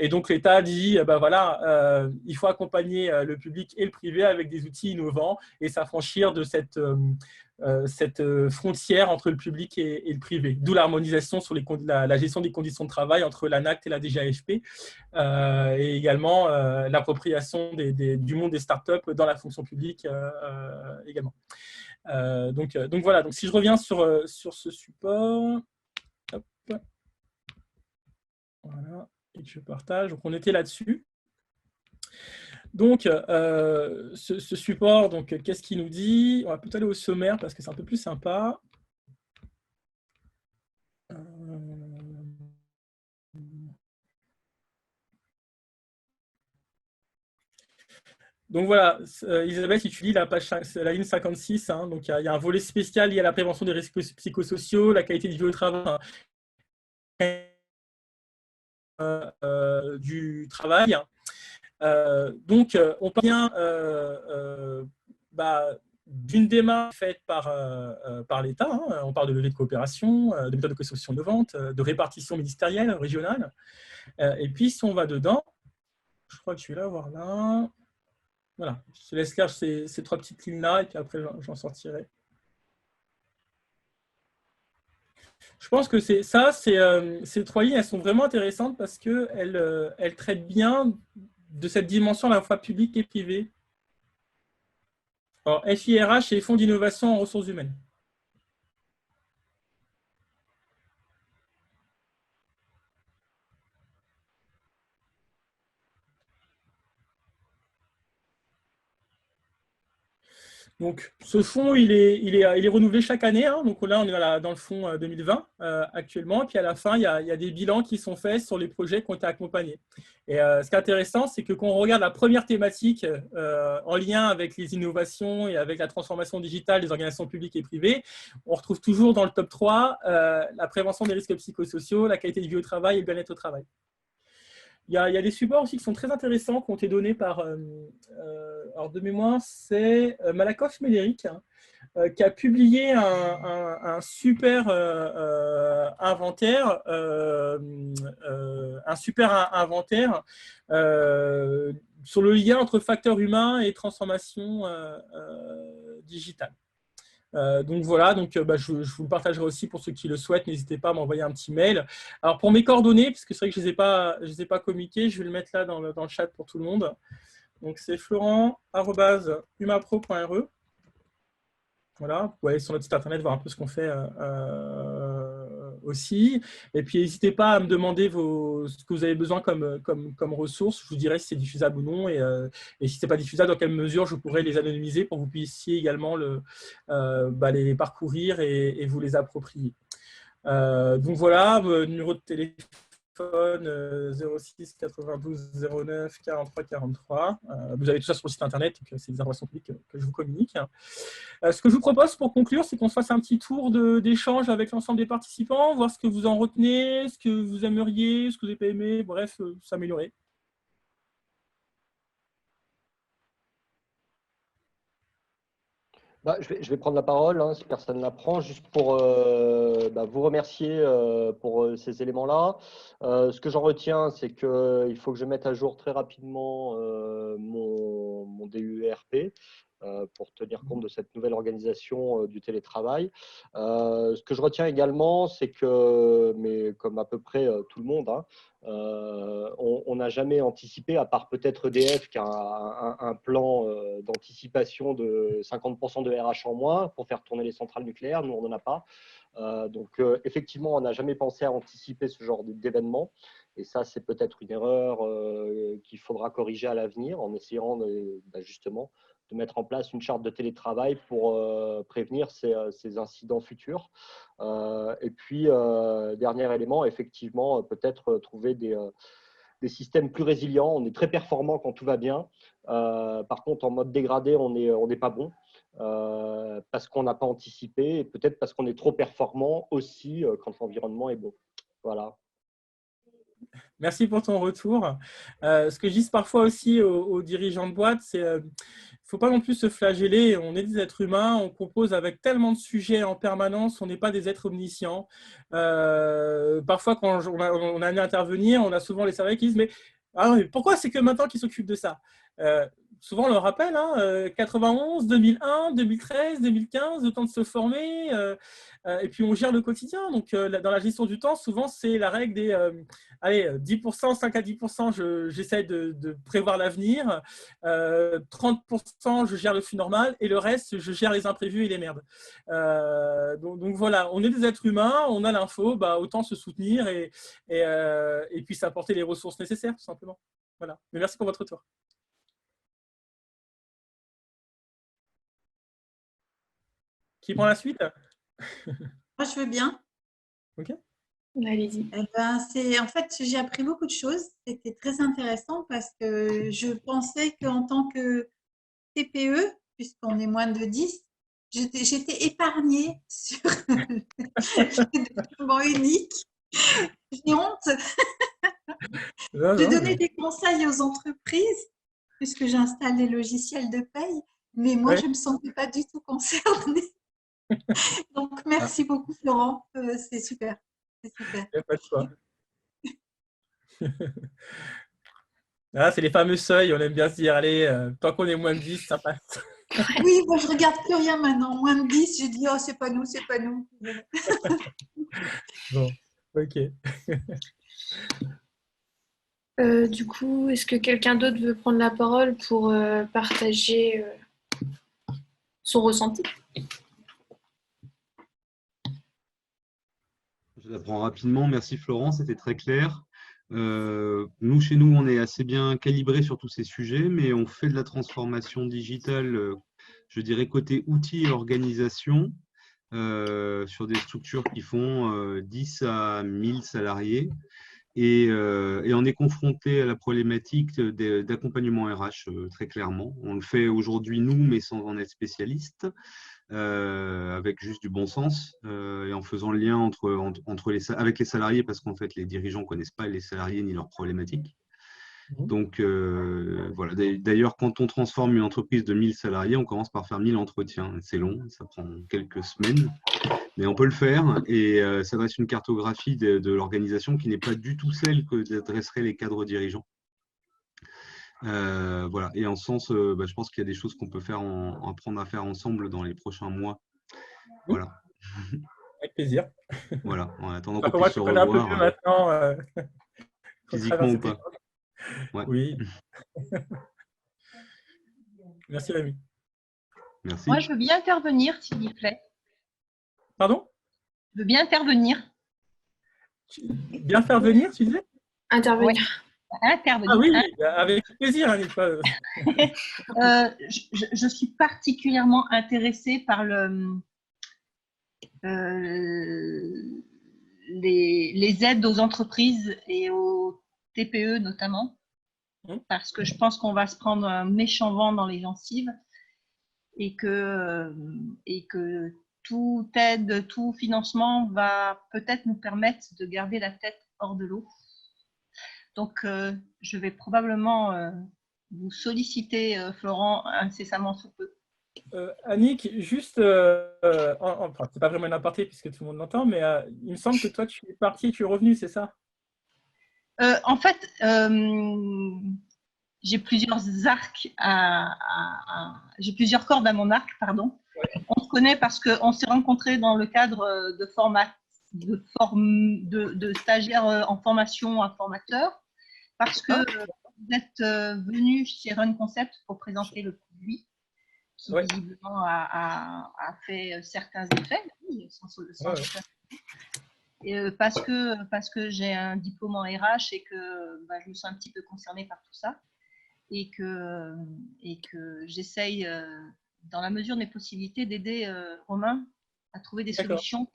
Et donc, l'État dit, voilà, il faut accompagner le public et le privé avec des outils innovants et s'affranchir de cette frontière entre le public et le privé. D'où l'harmonisation sur la gestion des conditions de travail entre l'ANACT et la DGAFP, et également l'appropriation du monde des startups dans la fonction publique également. Donc voilà, donc si je reviens sur ce support, hop, voilà, et que je partage, donc on était là-dessus. Donc, ce support, qu'est-ce qu'il nous dit? On va plutôt aller au sommaire parce que c'est un peu plus sympa. Donc voilà, Isabelle, si tu lis la ligne 56, hein, donc il y a un volet spécial lié à la prévention des risques psychosociaux, la qualité de vie au travail, du travail. Donc, on parle bien d'une démarche faite par l'État. Hein. On parle de levée de coopération, de méthode de constitution de vente, de répartition ministérielle, régionale. Et puis, si on va dedans, je crois que je vais la voir là. Voilà, je te laisse lire ces trois petites lignes-là, et puis après, j'en sortirai. Je pense que ces trois lignes, elles sont vraiment intéressantes parce qu'elles traitent bien de cette dimension à la fois publique et privée. Alors, FIRH et Fonds d'innovation en ressources humaines. Donc, ce fonds, il est renouvelé chaque année. Hein. Donc là, on est dans le fonds 2020 actuellement. Et puis à la fin, il y a des bilans qui sont faits sur les projets qui ont été accompagnés. Et ce qui est intéressant, c'est que quand on regarde la première thématique en lien avec les innovations et avec la transformation digitale des organisations publiques et privées, on retrouve toujours dans le top 3 la prévention des risques psychosociaux, la qualité de vie au travail et le bien-être au travail. Il y a des supports aussi qui sont très intéressants, qui ont été donnés par, alors de mémoire, c'est Malakoff Médéric, hein, qui a publié un super inventaire, sur le lien entre facteurs humains et transformation digitale. Donc voilà, je vous le partagerai aussi pour ceux qui le souhaitent. N'hésitez pas à m'envoyer un petit mail. Alors pour mes coordonnées, parce que c'est vrai que je ne les ai pas communiquées, je vais le mettre là dans le chat pour tout le monde. Donc c'est florent@umapro.re. Voilà, vous pouvez aller sur notre site internet voir un peu ce qu'on fait aussi. Et puis n'hésitez pas à me demander ce que vous avez besoin comme ressources. Je vous dirai si c'est diffusable ou non. Et si ce n'est pas diffusable, dans quelle mesure je pourrais les anonymiser pour que vous puissiez également les parcourir et vous les approprier. Donc voilà, numéro de téléphone 06 92 09 43 43. Vous avez tout ça sur le site internet, donc c'est des informations publiques que je vous communique. Ce que je vous propose pour conclure, c'est qu'on se fasse un petit tour d'échange avec l'ensemble des participants, voir ce que vous en retenez, ce que vous aimeriez, ce que vous n'avez pas aimé, bref, s'améliorer. Je vais prendre la parole, hein, si personne ne la prend, juste pour vous remercier pour ces éléments-là. Ce que j'en retiens, c'est qu'il faut que je mette à jour très rapidement mon DUERP pour tenir compte de cette nouvelle organisation du télétravail. Ce que je retiens également, c'est que, mais comme à peu près tout le monde, hein, on n'a jamais anticipé, à part peut-être EDF qui a un plan d'anticipation de 50% de RH en moins pour faire tourner les centrales nucléaires. Nous, on n'en a pas. Donc, effectivement, on n'a jamais pensé à anticiper ce genre d'événement. Et ça, c'est peut-être une erreur qu'il faudra corriger à l'avenir en essayant justement de mettre en place une charte de télétravail pour prévenir ces incidents futurs. Et puis, dernier élément, effectivement, peut-être trouver des systèmes plus résilients. On est très performant quand tout va bien. Par contre, en mode dégradé, on n'est pas bon parce qu'on n'a pas anticipé et peut-être parce qu'on est trop performant aussi quand l'environnement est bon. Voilà. Merci pour ton retour. Ce que je dis parfois aussi aux dirigeants de boîte, c'est qu'il ne faut pas non plus se flageller. On est des êtres humains, on compose avec tellement de sujets en permanence, on n'est pas des êtres omniscients. Parfois, quand on a amené à intervenir, on a souvent les salariés qui disent « mais pourquoi c'est que maintenant qu'ils s'occupent de ça ?» Souvent, on le rappelle, 91, 2001, 2013, 2015, le temps de se former, et puis on gère le quotidien. Donc, dans la gestion du temps, souvent, c'est la règle des 10%, 5 à 10%, j'essaie de prévoir l'avenir, 30%, je gère le flux normal, et le reste, je gère les imprévus et les merdes. Donc voilà, on est des êtres humains, on a l'info, autant se soutenir et puis s'apporter les ressources nécessaires, tout simplement. Voilà. Mais merci pour votre retour. Qui prend la suite? Moi, je veux bien. Ok. Allez-y. En fait, j'ai appris beaucoup de choses. C'était très intéressant parce que je pensais qu'en tant que TPE, puisqu'on est moins de 10, j'étais épargnée sur le document unique. J'ai honte. Je donnais des conseils aux entreprises puisque j'installe les logiciels de paye, mais moi, je ne me sentais pas du tout concernée. Donc, merci beaucoup, Florent. C'est super. C'est super. Il n'y a pas de quoi. C'est les fameux seuils, on aime bien se dire, allez, tant qu'on est moins de 10, ça passe. Oui, moi je regarde plus rien maintenant. Moins de 10, j'ai dit, oh, c'est pas nous, c'est pas nous. Bon, ok. Du coup, est-ce que quelqu'un d'autre veut prendre la parole pour partager son ressenti? Je la prends rapidement. Merci Florent, c'était très clair. Nous, chez nous, on est assez bien calibré sur tous ces sujets, mais on fait de la transformation digitale, je dirais, côté outils et organisation, sur des structures qui font 10 à 1000 salariés. Et on est confronté à la problématique d'accompagnement RH, très clairement. On le fait aujourd'hui, nous, mais sans en être spécialiste. Avec juste du bon sens et en faisant le lien avec les salariés, parce qu'en fait, les dirigeants ne connaissent pas les salariés ni leurs problématiques. Donc, voilà. D'ailleurs, quand on transforme une entreprise de 1000 salariés, on commence par faire 1000 entretiens. C'est long, ça prend quelques semaines, mais on peut le faire et ça dresse une cartographie de l'organisation qui n'est pas du tout celle que dresseraient les cadres dirigeants. Voilà. Et en ce sens, je pense qu'il y a des choses qu'on peut apprendre à faire ensemble dans les prochains mois. Voilà. Avec plaisir. Voilà. En attendant qu'on puisse se revoir maintenant, physiquement ou pas. Ouais. Oui. Merci Rémi. Merci. Moi, je veux bien intervenir, s'il vous plaît. Pardon? Je veux bien intervenir. Bien faire venir, tu disais? Intervenir. Ouais. Intervenir. Ah oui, avec plaisir, Anita. Je suis particulièrement intéressée par les aides aux entreprises et aux TPE notamment, parce que je pense qu'on va se prendre un méchant vent dans les gencives et que toute aide, tout financement va peut-être nous permettre de garder la tête hors de l'eau. Donc, je vais probablement vous solliciter, Florent, incessamment sous peu, Annick, juste, enfin, c'est pas vraiment un aparté puisque tout le monde l'entend, mais il me semble que toi, tu es parti et tu es revenu, c'est ça? En fait, j'ai plusieurs j'ai plusieurs cordes à mon arc, pardon. Ouais. On se connaît parce qu'on s'est rencontrés dans le cadre de stagiaires en formation à formateur, parce que vous êtes venu chez Run Concept pour présenter le produit qui visiblement a fait certains effets, et parce que j'ai un diplôme en RH et que je me sens un petit peu concernée par tout ça, et que j'essaye, dans la mesure de mes possibilités, d'aider Romain à trouver des solutions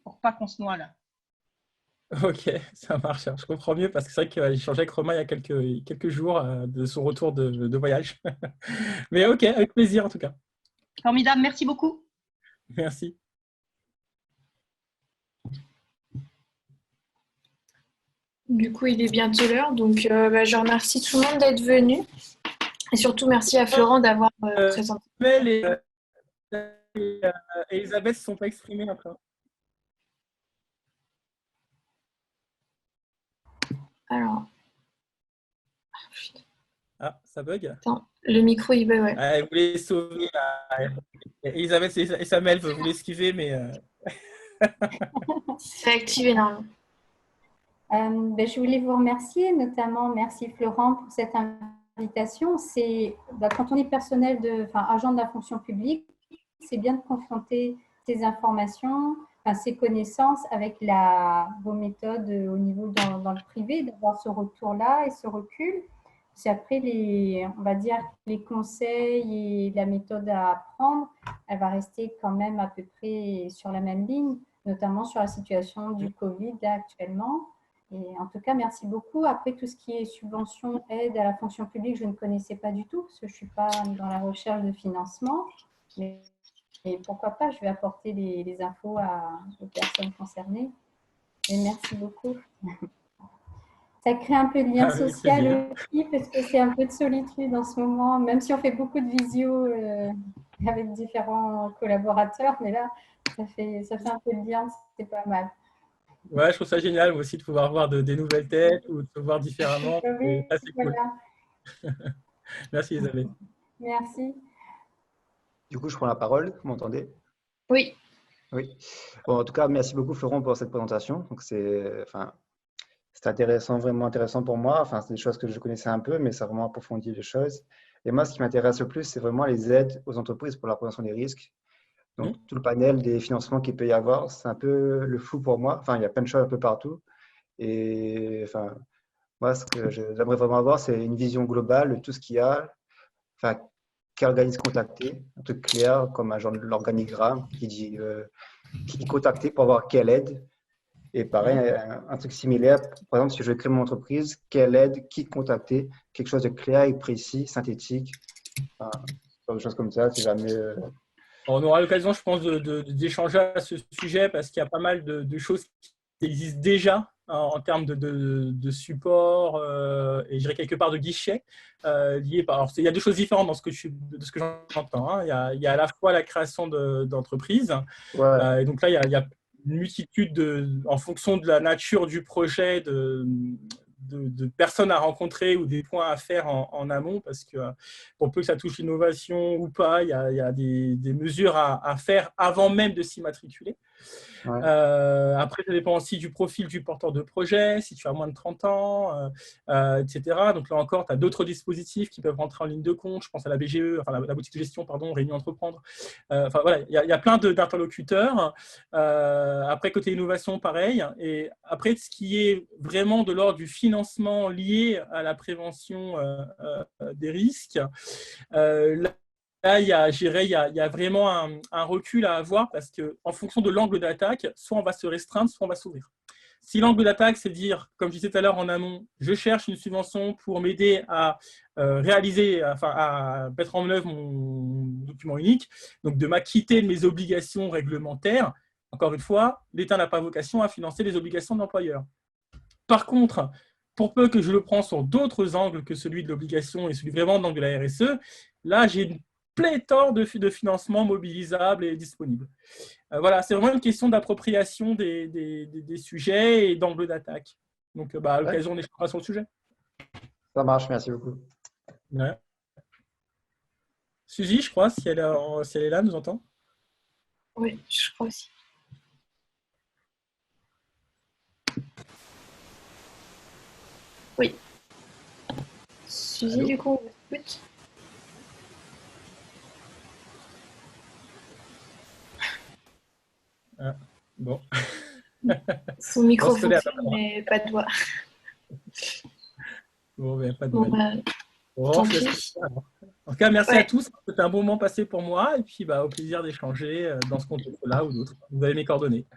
pour pas qu'on se noie là. Ok, ça marche. Je comprends mieux parce que c'est vrai que j'ai échangé avec Romain il y a quelques jours de son retour de voyage. Mais ok, avec plaisir en tout cas. Formidable, merci beaucoup. Merci. Du coup, il est bientôt l'heure, donc je remercie tout le monde d'être venu. Et surtout, merci à Florent d'avoir présenté. Et Elisabeth ne se sont pas exprimées encore. Alors. Ah, ça bug. Attends, le micro, il bug, ouais. Ah, vous voulez sauver. Elisabeth et Samuel vous l'esquiver, mais. C'est activé normalement. Je voulais vous remercier, notamment merci Florent pour cette invitation. C'est quand on est personnel agent de la fonction publique, c'est bien de confronter ces informations, ces connaissances avec vos méthodes au niveau dans le privé, d'avoir ce retour-là et ce recul. Puis après, on va dire les conseils et la méthode à apprendre, elle va rester quand même à peu près sur la même ligne, notamment sur la situation du Covid là, actuellement. Et en tout cas, merci beaucoup. Après, tout ce qui est subvention, aide à la fonction publique, je ne connaissais pas du tout parce que je ne suis pas dans la recherche de financement. Mais pourquoi pas, je vais apporter les infos aux personnes concernées. Et merci beaucoup. Ça crée un peu de lien social aussi parce que c'est un peu de solitude en ce moment, même si on fait beaucoup de visio avec différents collaborateurs. Mais là, ça fait un peu de lien, c'est pas mal. Ouais, je trouve ça génial aussi de pouvoir voir des nouvelles têtes ou de se voir différemment. Oui, c'est cool. Merci Isabelle. Merci. Du coup, je prends la parole. Vous m'entendez? Oui. Oui. Bon, en tout cas, merci beaucoup Florent pour cette présentation. Donc, c'est intéressant, vraiment intéressant pour moi. Enfin, c'est des choses que je connaissais un peu, mais ça a vraiment approfondi les choses. Et moi, ce qui m'intéresse le plus, c'est vraiment les aides aux entreprises pour la prévention des risques. Donc, tout le panel des financements qu'il peut y avoir, c'est un peu le flou pour moi. Enfin, il y a plein de choses un peu partout. Et enfin, moi, ce que j'aimerais vraiment avoir, c'est une vision globale de tout ce qu'il y a. Enfin, quel organisme contacter, un truc clair, comme un genre de l'organigramme qui dit qui contacter pour avoir quelle aide. Et pareil, un truc similaire, par exemple, si je veux créer mon entreprise, quelle aide, qui contacter, quelque chose de clair et précis, synthétique, enfin, des choses comme ça, si jamais… On aura l'occasion, je pense, d'échanger à ce sujet parce qu'il y a pas mal de choses qui existent déjà en termes de support et je dirais quelque part de guichet liés par… Alors, il y a deux choses différentes de ce que j'entends. Hein. Il y a à la fois la création d'entreprises. Et donc là, il y a une multitude en fonction de la nature du projet de personnes à rencontrer ou des points à faire en amont parce que pour peu que ça touche l'innovation ou pas, il y a des mesures à faire avant même de s'immatriculer. Ouais. Après, ça dépend aussi du profil du porteur de projet, si tu as moins de 30 ans, etc. Donc là encore, tu as d'autres dispositifs qui peuvent rentrer en ligne de compte. Je pense à la BGE, enfin la boutique de gestion, pardon, Réunion Entreprendre. Enfin voilà, il y a plein d'interlocuteurs. Après, côté innovation, pareil. Et après, ce qui est vraiment de l'ordre du financement lié à la prévention des risques, là, il y a vraiment un recul à avoir parce qu'en fonction de l'angle d'attaque, soit on va se restreindre, soit on va s'ouvrir. Si l'angle d'attaque, c'est de dire, comme je disais tout à l'heure en amont, je cherche une subvention pour m'aider à réaliser, enfin à mettre en œuvre mon document unique, donc de m'acquitter de mes obligations réglementaires. Encore une fois, l'État n'a pas vocation à financer les obligations de l'employeur. Par contre, pour peu que je le prends sur d'autres angles que celui de l'obligation et celui vraiment de l'angle de la RSE, là, j'ai une pléthore de financements mobilisables et disponibles. Voilà, c'est vraiment une question d'appropriation des sujets et d'angle d'attaque. Donc, à l'occasion, on échangera sur le sujet. Ça marche, merci beaucoup. Ouais. Suzy, je crois, si elle est là, nous entend. Oui, je crois aussi. Oui. Suzy, du coup, on écoute. Ah, bon. Son micro fonctionne, mais pas de voix. Bon, mais pas de nouvelles. Bon, en tout cas, merci à tous. C'était un bon moment passé pour moi. Et puis, au plaisir d'échanger dans ce contexte-là ou d'autres. Vous avez mes coordonnées.